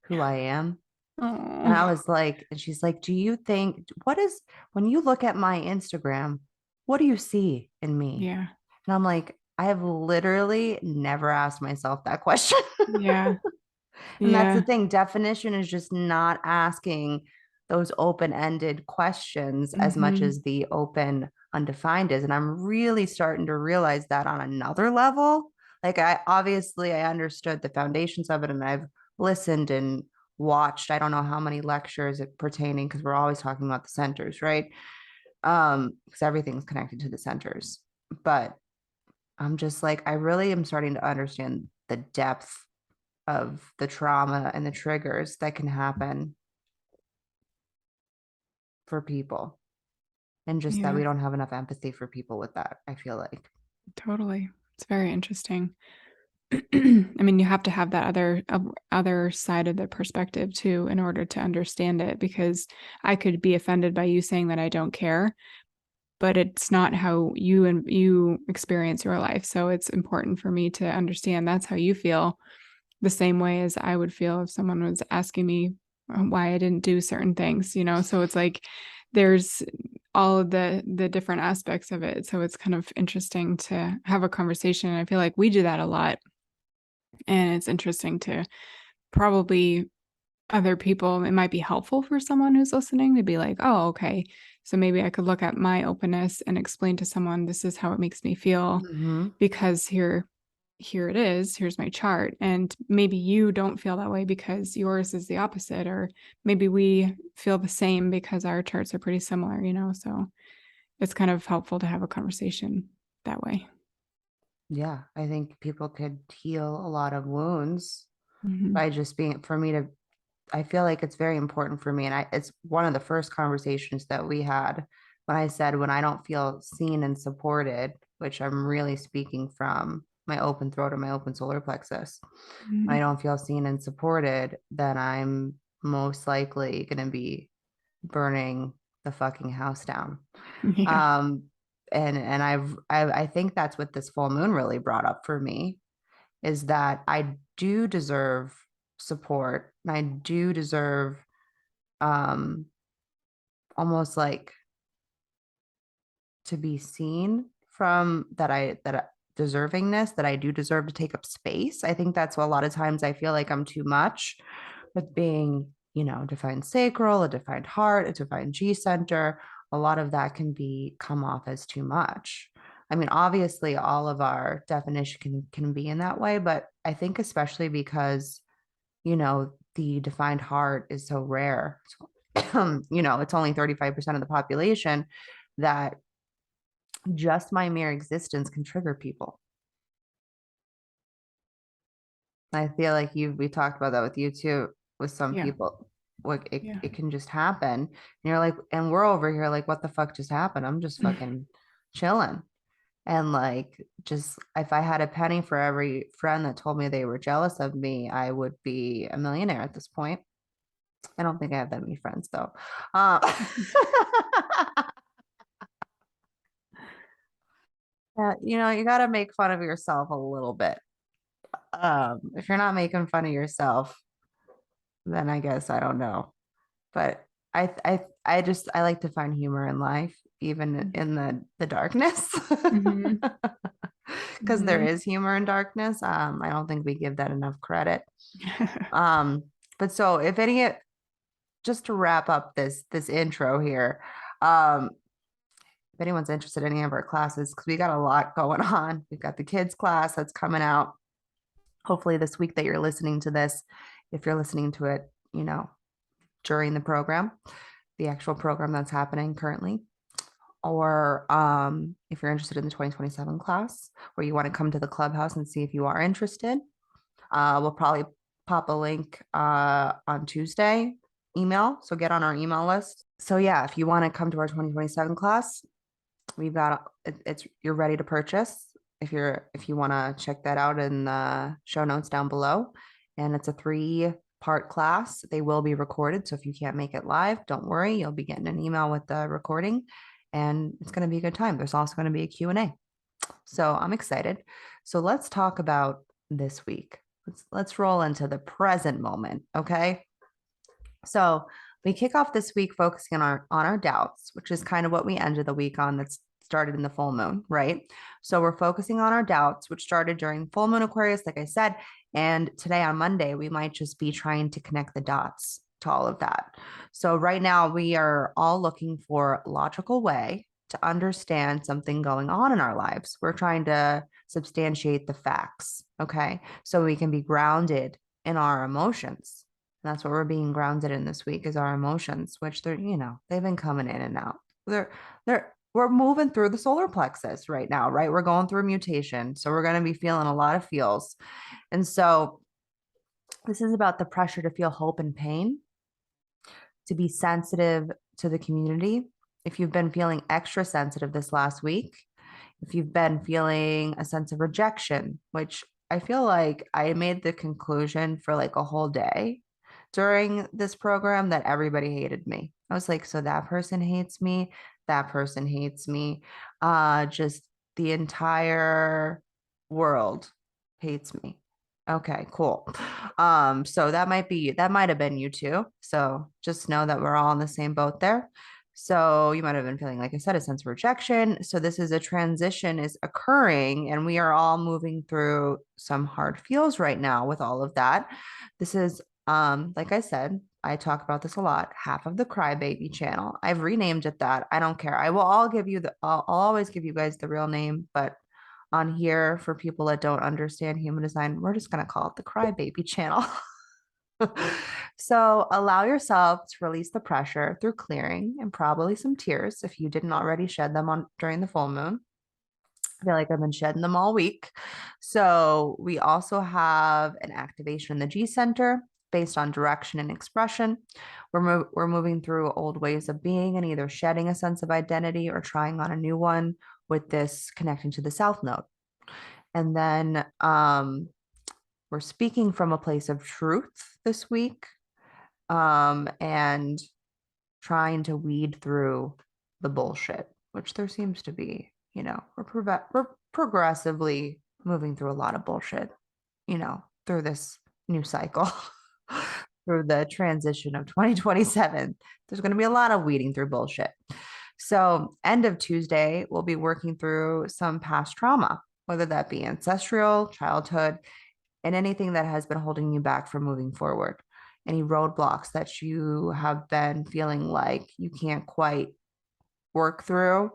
who I am? And I Oh, was like, and she's like, do you think, what is, when you look at my Instagram, what do you see in me? yeah, And I'm like, I have literally never asked myself that question. yeah, And that's the yeah. thing. Definition is just not asking those open-ended questions as much Mm-hmm. as the open undefined is. And I'm really starting to realize that on another level. Like I obviously I understood the foundations of it and I've listened and watched I don't know how many lectures it pertaining because we're always talking about the centers, right? Because everything's connected to the centers. But I'm just like I really am starting to understand the depth of the trauma and the triggers that can happen for people. And just that Yeah, we don't have enough empathy for people with that, I feel like. totally. It's very interesting. I mean, you have to have that other side of the perspective too in order to understand it because I could be offended by you saying that I don't care, but it's not how you experience your life. So it's important for me to understand that's how you feel the same way as I would feel if someone was asking me why I didn't do certain things, you know? So it's like there's all of the different aspects of it. So it's kind of interesting to have a conversation. I feel like we do that a lot. And it's interesting to probably other people, it might be helpful for someone who's listening to be like, oh, okay. So maybe I could look at my openness and explain to someone this is how it makes me feel Mm-hmm. because here it is, here's my chart. And maybe you don't feel that way because yours is the opposite, or maybe we feel the same because our charts are pretty similar, you know. So it's kind of helpful to have a conversation that way. Yeah, I think people could heal a lot of wounds Hmm. by just being, for me to, I feel like it's very important for me. And it's one of the first conversations that we had when I said, when I don't feel seen and supported, which I'm really speaking from my open throat or my open solar plexus, when I don't feel seen and supported, then I'm most likely going to be burning the fucking house down. Yeah. Um, and I think that's what this full moon really brought up for me is that I do deserve support and I do deserve um almost like to be seen from deservingness that I do deserve to take up space. I think that's what a lot of times I feel like I'm too much with being, defined sacral, a defined heart, a defined G center. A lot of that can be come off as too much. I mean, obviously all of our definition can be in that way, but I think especially because, the defined heart is so rare. It's only 35% of the population that just my mere existence can trigger people. I feel like we talked about that with you too, with some Yeah. people. Like Yeah. it can just happen. And you're like, and we're over here like, what the fuck just happened? I'm just fucking chilling. And like, just if I had a penny for every friend that told me they were jealous of me, I would be a millionaire at this point. I don't think I have that many friends though. You got to make fun of yourself a little bit If you're not making fun of yourself, then I guess I don't know. But I like to find humor in life, even in the darkness. Mm-hmm. Because there Mm-hmm. is humor in darkness. I don't think we give that enough credit. Um, but so if any, just to wrap up this intro here, um, if anyone's interested in any of our classes, because we got a lot going on. We've got the kids class that's coming out hopefully this week that you're listening to this. If you're listening to it, during the program, the actual program that's happening currently. Or if you're interested in the 2027 class, or you want to come to the clubhouse and see if you are interested, we'll probably pop a link on Tuesday email. So get on our email list. So yeah, if you want to come to our 2027 class, we've got it's you're ready to purchase. If you want to check that out in the show notes down below. And it's a 3-part class. They will be recorded. So if you can't make it live, don't worry. You'll be getting an email with the recording and it's going to be a good time. There's also going to be a Q&A. So I'm excited. So let's talk about this week. Let's roll into the present moment, okay? So we kick off this week focusing on our doubts, which is kind of what we ended the week on. That's started in the full moon, right? So we're focusing on our doubts, which started during full moon Aquarius, like I said. And today on Monday, we might just be trying to connect the dots to all of that. So right now, we are all looking for a logical way to understand something going on in our lives. We're trying to substantiate the facts, okay? So we can be grounded in our emotions. That's what we're being grounded in this week is our emotions, which they've been coming in and out. We're moving through the solar plexus right now, right? We're going through a mutation. So we're going to be feeling a lot of feels. And so this is about the pressure to feel hope and pain, to be sensitive to the community. If you've been feeling extra sensitive this last week, if you've been feeling a sense of rejection, which I feel like I made the conclusion for like a whole day during this program that everybody hated me. I was like, so that person hates me, that person hates me. Just the entire world hates me. Okay, cool. So that might have been you too. So just know that we're all in the same boat there. So you might have been feeling, like I said, a sense of rejection. So this is a transition is occurring, and we are all moving through some hard feels right now with all of that. This is, like I said, I talk about this a lot. Half of the Crybaby channel. I've renamed it that. I don't care. I will all give you I'll always give you guys the real name, but on here for people that don't understand human design, we're just gonna call it the Crybaby channel. So allow yourself to release the pressure through clearing and probably some tears if you didn't already shed them on during the full moon. I feel like I've been shedding them all week. So we also have an activation in the G center based on direction and expression. We're moving through old ways of being and either shedding a sense of identity or trying on a new one with this connecting to the South Node. And then we're speaking from a place of truth this week, and trying to weed through the bullshit, which there seems to be. We're progressively moving through a lot of bullshit, through this new cycle, through the transition of 2027. There's going to be a lot of weeding through bullshit. So, end of Tuesday, we'll be working through some past trauma, whether that be ancestral, childhood, and anything that has been holding you back from moving forward. Any roadblocks that you have been feeling like you can't quite work through,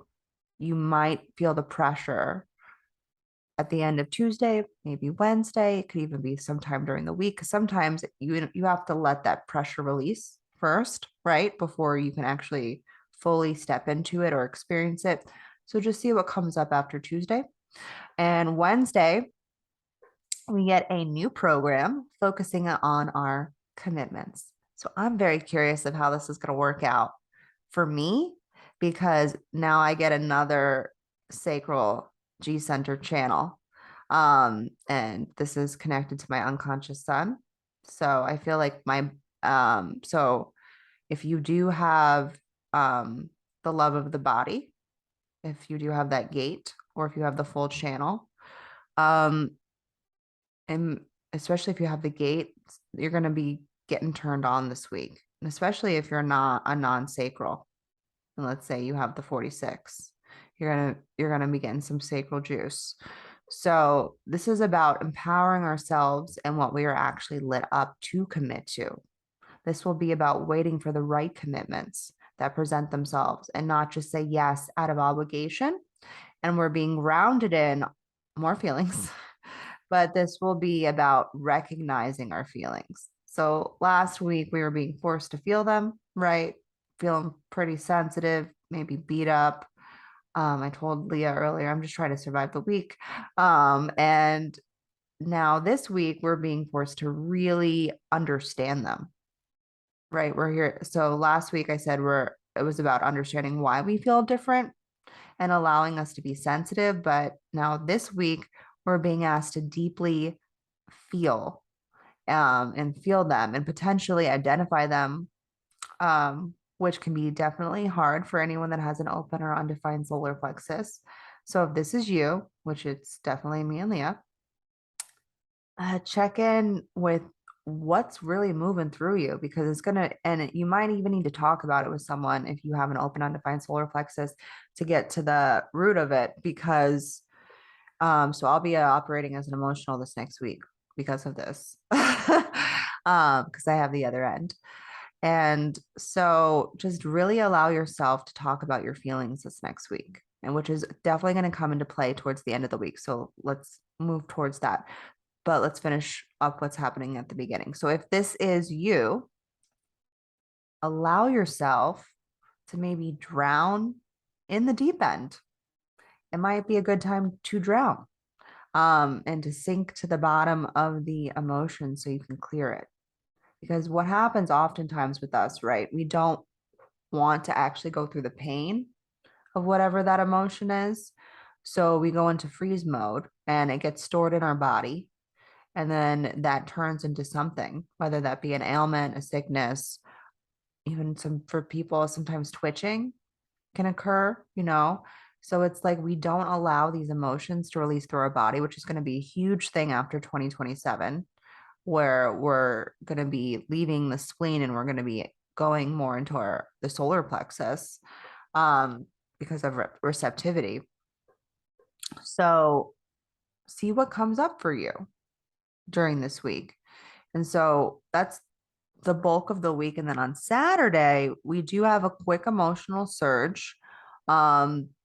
you might feel the pressure at the end of Tuesday, maybe Wednesday. It could even be sometime during the week. Sometimes you have to let that pressure release first, right? Before you can actually fully step into it or experience it. So just see what comes up after Tuesday. And Wednesday, we get a new program focusing on our commitments. So I'm very curious of how this is going to work out for me because now I get another sacral G center channel. And this is connected to my unconscious sun. So I feel like so if you do have the love of the body, if you do have that gate, or if you have the full channel, and especially if you have the gate, you're going to be getting turned on this week. And especially if you're not a non-sacral. And let's say you have the 46. You're going to be getting some sacral juice. So this is about empowering ourselves and what we are actually lit up to commit to. This will be about waiting for the right commitments that present themselves and not just say yes out of obligation. And we're being grounded in more feelings, but this will be about recognizing our feelings. So last week we were being forced to feel them, right? Feeling pretty sensitive, maybe beat up. I told Leah earlier, I'm just trying to survive the week. And now this week we're being forced to really understand them, right? We're here. So last week I said it was about understanding why we feel different and allowing us to be sensitive. But now this week we're being asked to deeply feel and feel them and potentially identify them, which can be definitely hard for anyone that has an open or undefined solar plexus. So if this is you, which it's definitely me and Leah, check in with what's really moving through you, because it's gonna, and you might even need to talk about it with someone if you have an open undefined solar plexus to get to the root of it. Because so I'll be operating as an emotional this next week because of this. Because I have the other end. And so just really allow yourself to talk about your feelings this next week, and which is definitely going to come into play towards the end of the week. So let's move towards that. But let's finish up what's happening at the beginning. So if this is you, allow yourself to maybe drown in the deep end. It might be a good time to drown, and to sink to the bottom of the emotion so you can clear it. Because what happens oftentimes with us, right? We don't want to actually go through the pain of whatever that emotion is. So we go into freeze mode and it gets stored in our body. And then that turns into something, whether that be an ailment, a sickness, even some for people, sometimes twitching can occur. So it's like we don't allow these emotions to release through our body, which is going to be a huge thing after 2027, where we're going to be leaving the spleen and we're going to be going more into the solar plexus, because of receptivity. So see what comes up for you during this week. And so that's the bulk of the week. And then on Saturday, we do have a quick emotional surge,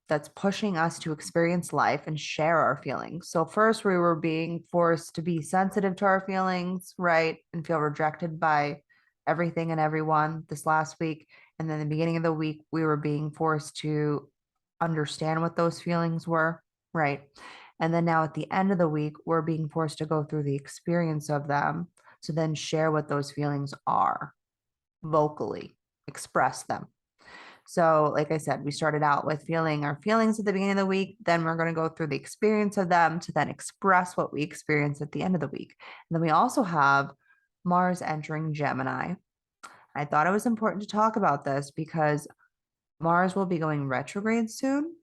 that's pushing us to experience life and share our feelings. So first we were being forced to be sensitive to our feelings, right? And feel rejected by everything and everyone this last week. And then the beginning of the week, we were being forced to understand what those feelings were, right? And then now at the end of the week, we're being forced to go through the experience of them to then share what those feelings are vocally, express them. So, like I said, we started out with feeling our feelings at the beginning of the week. Then we're going to go through the experience of them to then express what we experience at the end of the week. And then we also have Mars entering Gemini. I thought it was important to talk about this because Mars will be going retrograde soon.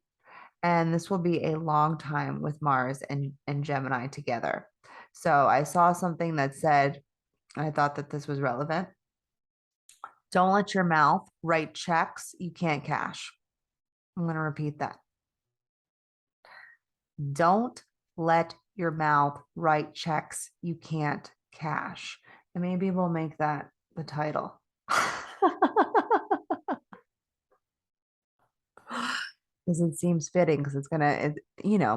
And this will be a long time with Mars and Gemini together. So I saw something that said, I thought that this was relevant. Don't let your mouth write checks you can't cash. I'm going to repeat that. Don't let your mouth write checks you can't cash. And maybe we'll make that the title. Because it seems fitting, because it's gonna,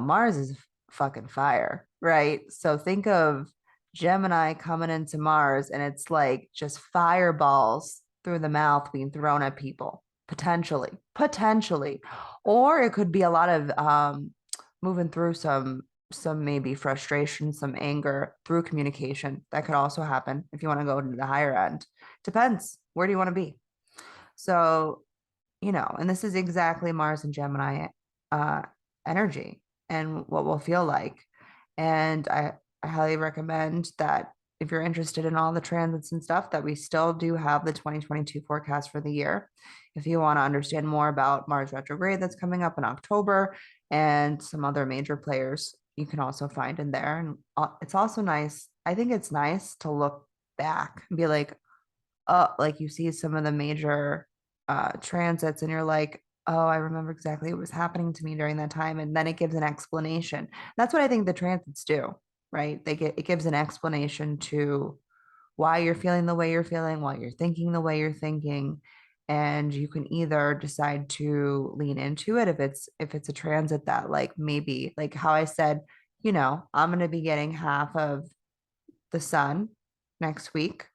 Mars is fucking fire, right? So think of Gemini coming into Mars and it's like just fireballs through the mouth being thrown at people, potentially. Or it could be a lot of moving through some maybe frustration, some anger through communication. That could also happen if you want to go to the higher end. Depends. Where do you want to be? So, and this is exactly Mars and Gemini uh, energy and what we'll feel like. And I highly recommend that if you're interested in all the transits and stuff, that we still do have the 2022 forecast for the year. If you want to understand more about Mars retrograde that's coming up in October and some other major players, you can also find in there. And it's also nice I think it's nice to look back and be like, like you see some of the major transits and you're like, oh, I remember exactly what was happening to me during that time. And then it gives an explanation. That's what I think the transits do, right? It gives an explanation to why you're feeling the way you're feeling, why you're thinking the way you're thinking. And you can either decide to lean into it if it's a transit that like maybe like how I said, I'm gonna be getting half of the sun next week.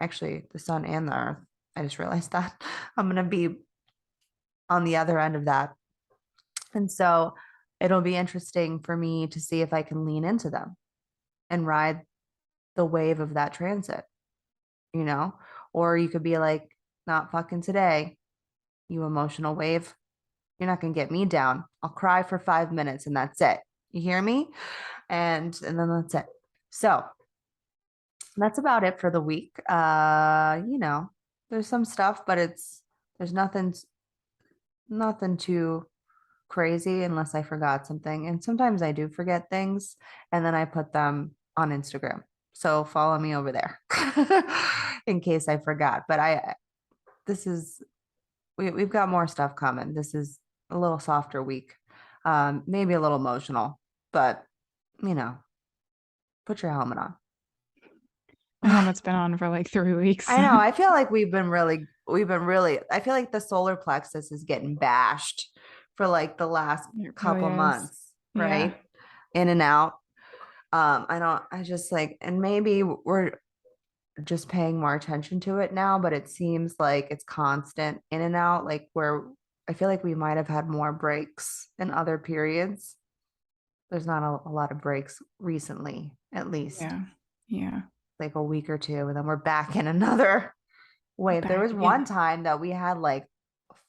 Actually, the sun and the earth. I just realized that I'm going to be on the other end of that. And so it'll be interesting for me to see if I can lean into them and ride the wave of that transit, you know? Or you could be like, not fucking today, you emotional wave. You're not going to get me down. I'll cry for 5 minutes and that's it. You hear me? And then that's it. So that's about it for the week. There's some stuff, but there's nothing too crazy unless I forgot something. And sometimes I do forget things and then I put them on Instagram. So follow me over there in case I forgot. But this is, we've got more stuff coming. This is a little softer week, maybe a little emotional, but you know, put your helmet on. The helmet's been on for like 3 weeks. I know. I feel like I feel like the solar plexus is getting bashed for like the last It really couple is. months, Yeah. right? In and out. I just like, and maybe we're just paying more attention to it now, but it seems like it's constant in and out, like where I feel like we might have had more breaks in other periods. There's not a lot of breaks recently, at least Yeah. Yeah. like a week or two, and then we're back in another wave. There Back was one again. time that we had like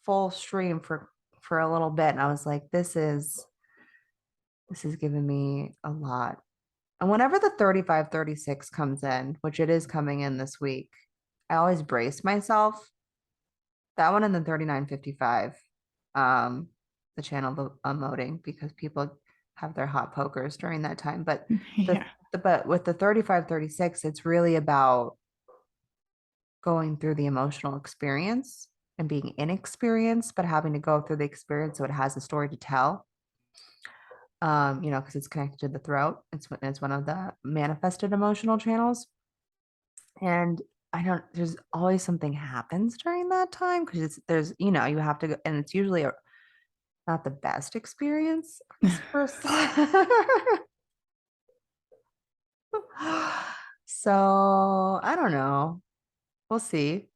full stream for a little bit, and I was like, this is giving me a lot. And whenever the 3536 comes in, which it is coming in this week, I always brace myself. That one and the 3955, the channel emoting because people have their hot pokers during that time. But Yeah. but with the 3536, it's really about going through the emotional experience and being inexperienced, but having to go through the experience so it has a story to tell. Because it's connected to the throat. It's one of the manifested emotional channels. And I don't, there's always something happens during that time because you have to go, and it's usually not the best experience for this person. So I don't know. We'll see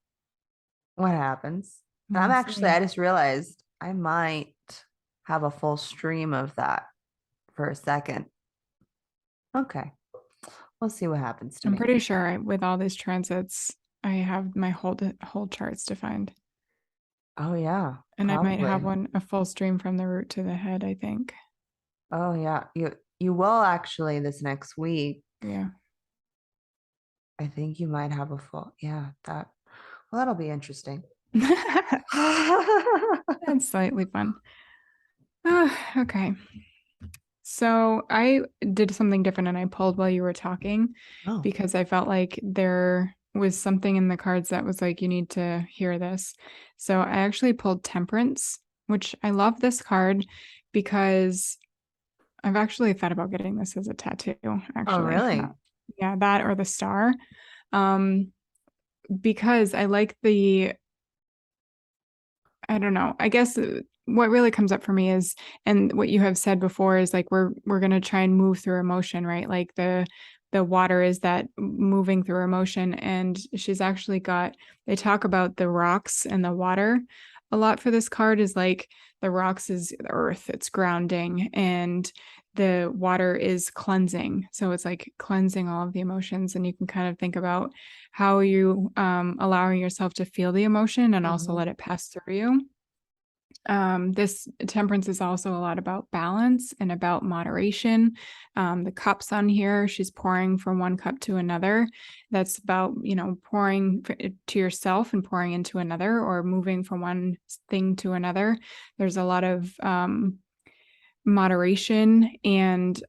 what happens. And We'll I see. just realized I might have a full stream of that for a second. Okay. We'll see what happens to I'm me. pretty sure with all these transits, I have my whole charts defined. Oh yeah, And I might have probably. a full stream from the root to the head, I think. Oh yeah. You will actually this next week. Yeah. I think you might have a full, yeah, that'll be interesting. That's slightly fun. Okay. So I did something different and I pulled while you were talking Oh, because I felt like there was something in the cards that was like, you need to hear this. So I actually pulled Temperance, which I love this card because I've actually thought about getting this as a tattoo, oh, actually. really? Not, yeah, that or the star. Um, because I like I don't know. I guess what really comes up for me is, and what you have said before is like we're gonna try and move through emotion, right? Like the water is that moving through emotion, and she's actually got. They talk about the rocks and the water a lot for this card. Is like the rocks is the earth, it's grounding, and the water is cleansing. So it's like cleansing all of the emotions, and you can kind of think about how you allowing yourself to feel the emotion and also Hmm. let it pass through you. This temperance is also a lot about balance and about moderation. The cups on here, she's pouring from one cup to another. That's about, pouring to yourself and pouring into another or moving from one thing to another. There's a lot of moderation and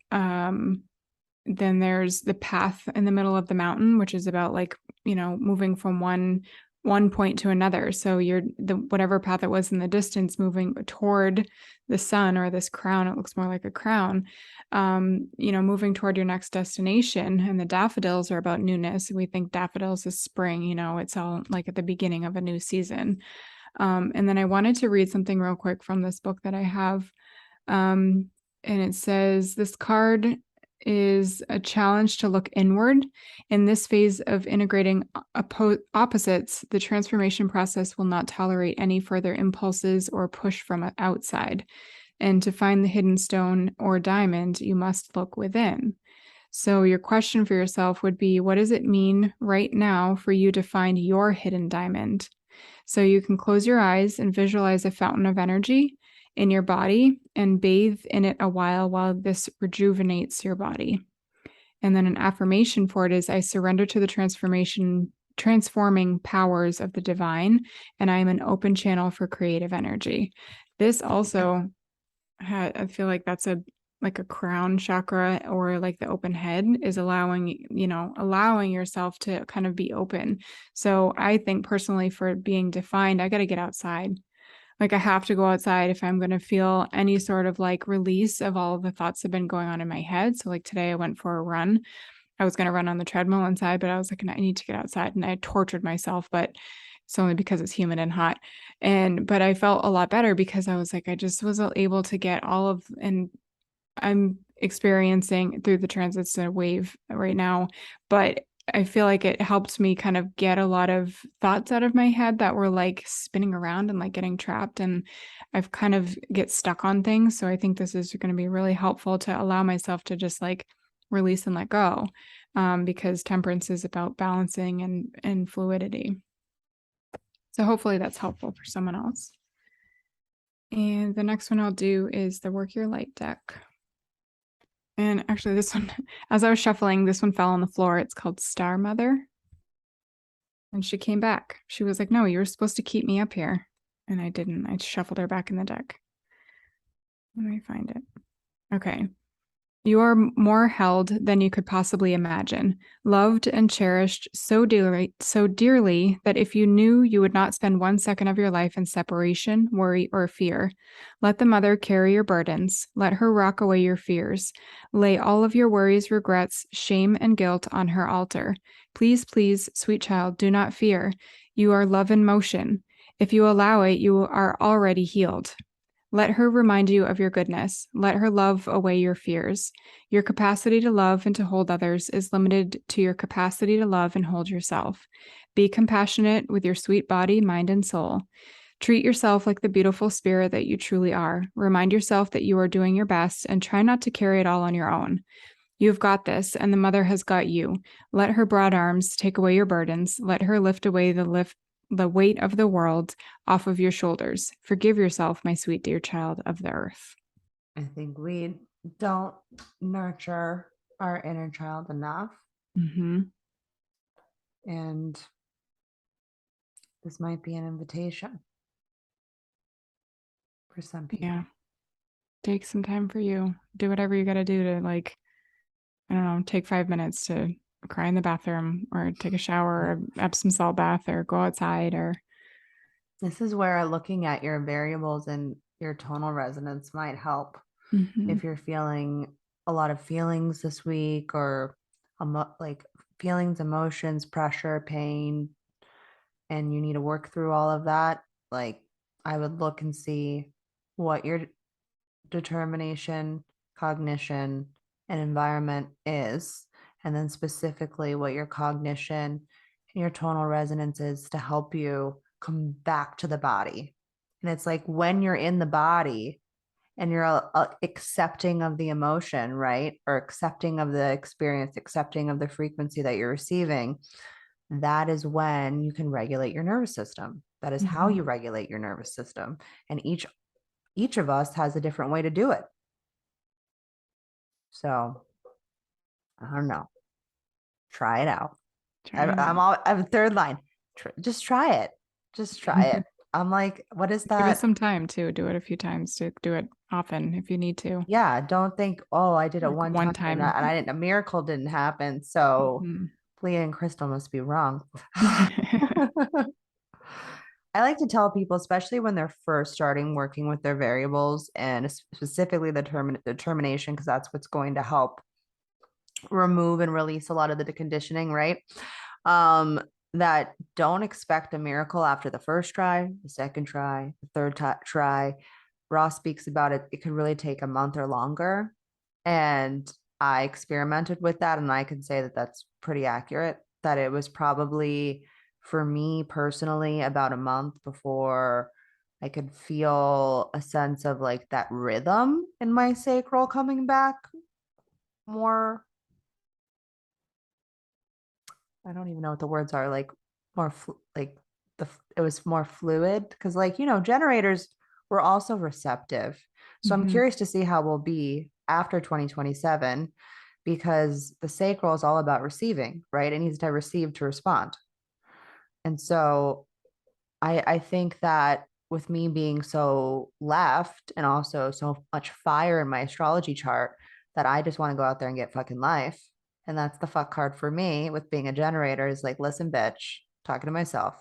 then there's the path in the middle of the mountain, which is about like, moving from one point to another. So you're the whatever path it was in the distance, moving toward the sun or this crown. It looks more like a crown. Moving toward your next destination. And the daffodils are about newness. We think daffodils is spring. It's all like at the beginning of a new season. And then I wanted to read something real quick from this book that I have. And it says, this card is a challenge to look inward. In this phase of integrating opposites, the transformation process will not tolerate any further impulses or push from outside. And to find the hidden stone or diamond, you must look within. So your question for yourself would be, what does it mean right now for you to find your hidden diamond? So you can close your eyes and visualize a fountain of energy in your body and bathe in it a while this rejuvenates your body. And then an affirmation for it is, I surrender to the transforming powers of the divine, and I am an open channel for creative energy. This also I feel like that's like a crown chakra, or like the open head is allowing yourself to kind of be open. So I think personally, for being defined, I got to get outside. Like I have to go outside if I'm going to feel any sort of like release of all of the thoughts that have been going on in my head. So like today I went for a run. I was going to run on the treadmill inside, but I was like, I need to get outside, and I tortured myself, but it's only because it's humid and hot. But I felt a lot better because I was like, I just was able to get and I'm experiencing through the transits a wave right now, but I feel like it helped me kind of get a lot of thoughts out of my head that were like spinning around and like getting trapped, and I've kind of get stuck on things. So I think this is going to be really helpful to allow myself to just like release and let go, because temperance is about balancing and fluidity. So hopefully that's helpful for someone else. And the next one I'll do is the Work Your Light deck. And actually this one, as I was shuffling, this one fell on the floor. It's called Star Mother. And she came back. She was like, no, you were supposed to keep me up here. And I didn't. I shuffled her back in the deck. Let me find it. Okay. You are more held than you could possibly imagine, loved and cherished so dearly that if you knew, you would not spend 1 second of your life in separation, worry, or fear. Let the mother carry your burdens. Let her rock away your fears. Lay all of your worries, regrets, shame, and guilt on her altar. Please, please, sweet child, do not fear. You are love in motion. If you allow it, you are already healed. Let her remind you of your goodness. Let her love away your fears. Your capacity to love and to hold others is limited to your capacity to love and hold yourself. Be compassionate with your sweet body, mind, and soul. Treat yourself like the beautiful spirit that you truly are. Remind yourself that you are doing your best and try not to carry it all on your own. You've got this, and the mother has got you. Let her broad arms take away your burdens. Let her lift away the weight of the world off of your shoulders. Forgive yourself, my sweet dear child of the earth. I think we don't nurture our inner child enough. Mm-hmm. And this might be an invitation for some people. Yeah. Take some time for you. Do whatever you got to do to, like, I don't know, take 5 minutes to cry in the bathroom or take a shower or Epsom salt bath or go outside. Or this is where looking at your variables and your tonal resonance might help. mm-hmm. If you're feeling a lot of feelings this week, or like feelings, emotions, pressure, pain, and you need to work through all of that, like I would look and see what your determination, cognition, and environment is, and then specifically what your cognition and your tonal resonance is to help you come back to the body. And it's like when you're in the body and you're accepting of the emotion, right? Or accepting of the experience, accepting of the frequency that you're receiving, that is when you can regulate your nervous system. That is how you regulate your nervous system. And each of us has a different way to do it. So I don't know. Try it out. I'm third line. Just try it. Just try it. I'm like, what is Give it that? some time to do it a few times to do it often if you need to. Yeah, don't think, oh, I did it Like one one time and, time. I didn't, a miracle didn't happen. So Mhm. Leah and Krystle must be wrong. I like to tell people, especially when they're first starting working with their variables and specifically the determination, because that's what's going to help remove and release a lot of the conditioning, right? Um, that don't expect a miracle after the first try, the second try, the third try. Ross speaks about it. It could really take a month or longer. And I experimented with that, and I can say that that's pretty accurate. That it was probably for me personally about a month before I could feel a sense of like that rhythm in my sacral coming back more. I don't even know what the words are, like more like it was more fluid because like generators were also receptive. So I'm Mhm. curious to see how we'll be after 2027 because the sacral is all about receiving, right? It needs to receive to respond. And so I think that with me being so left and also so much fire in my astrology chart that I just want to go out there and get fucking life. And that's the fuck card for me with being a generator is like, listen, bitch, talking to myself.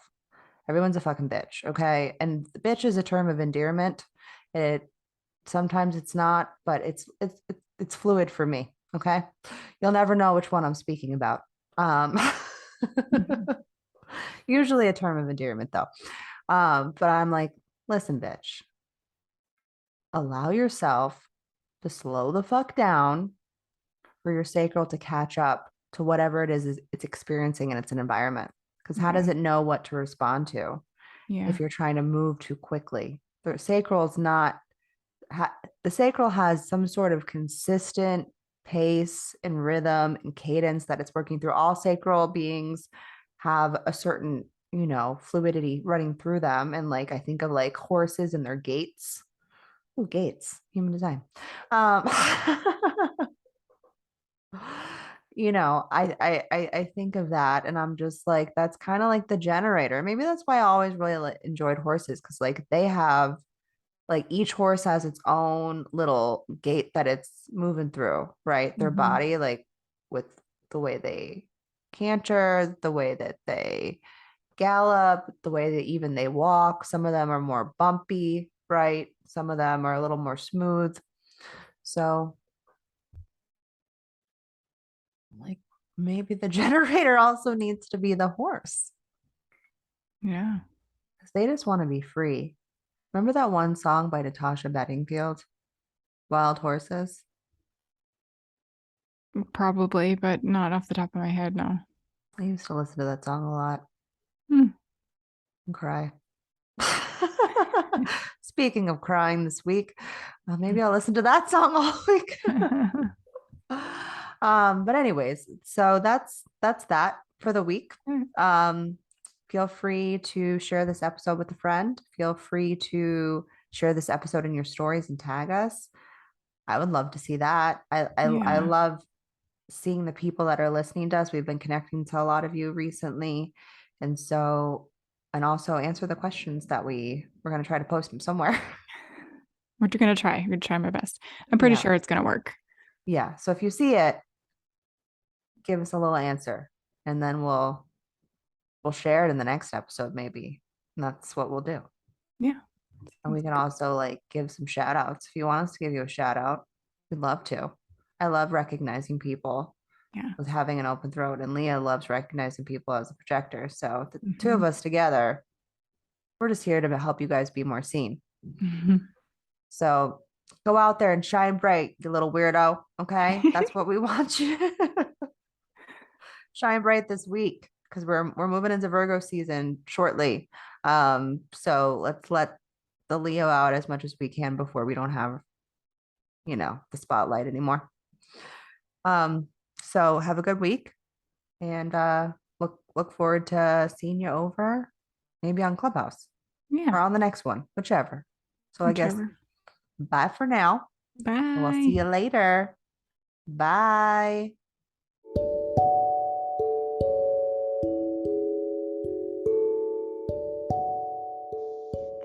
Everyone's a fucking bitch, okay? And the bitch is a term of endearment. It sometimes it's not, but it's fluid for me, okay? You'll never know which one I'm speaking about. Um Mhm. usually a term of endearment though. But I'm like, listen, bitch, allow yourself to slow the fuck down for your sacral to catch up to whatever it is it's experiencing in its environment. Because how does Yeah. it know what to respond to Yeah. if you're trying to move too quickly? The sacral is not, the sacral has some sort of consistent pace and rhythm and cadence that it's working through. All sacral beings have a certain, fluidity running through them. And like, I think of like horses and their gaits. Oh, gaits, human design. Um, I think of that and I'm just like, that's kind of like the generator. Maybe that's why I always really enjoyed horses because like they have like each horse has its own little gait that it's moving through, right? Their Mhm. body, like with the way they canter, the way that they gallop, the way that even they walk. Some of them are more bumpy, right? Some of them are a little more smooth. So, like, maybe the generator also needs to be the horse Yeah. because they just want to be free. Remember that one song by Natasha Bedingfield, Wild Horses? Probably, but not off the top of my head, no. I used to listen to that song a lot Hmm. and cry. Speaking of crying this week, maybe I'll listen to that song all week. But anyways, so that's that for the week. Um, feel free to share this episode with a friend. Feel free to share this episode in your stories and tag us. I would love to see that. I Yeah. love seeing the people that are listening to us. We've been connecting to a lot of you recently. And so, and also answer the questions that we're going to try to post them somewhere. We're gonna try. I'm gonna try my best. I'm pretty Yeah. sure it's gonna work. Yeah. So if you see it, give us a little answer and then we'll share it in the next episode maybe. And that's what we'll do. Yeah. And we can also like give some shout outs. If you want us to give you a shout out, we'd love to. I love recognizing people Yeah. with having an open throat, and Leah loves recognizing people as a projector. So the two of Mhm. us together, we're just here to help you guys be more seen. Mhm. So go out there and shine bright, you little weirdo. Okay. That's what we want you to shine bright this week because we're moving into Virgo season shortly. So let's let the Leo out as much as we can before we don't have, the spotlight anymore. Um, so have a good week and look forward to seeing you over maybe on Clubhouse Yeah. or on the next one, whichever. So I guess Whichever. bye for now. We'll see Bye. you later. Bye.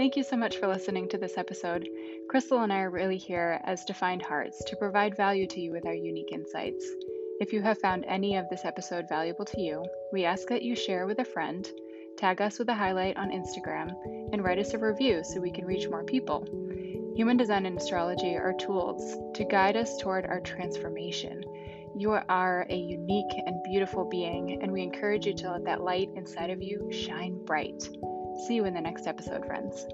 Thank you so much for listening to this episode. Krystle and I are really here as defined hearts to provide value to you with our unique insights. If you have found any of this episode valuable to you, we ask that you share with a friend, tag us with a highlight on Instagram, and write us a review so we can reach more people. Human design and astrology are tools to guide us toward our transformation. You are a unique and beautiful being, and we encourage you to let that light inside of you shine bright. See you in the next episode, friends.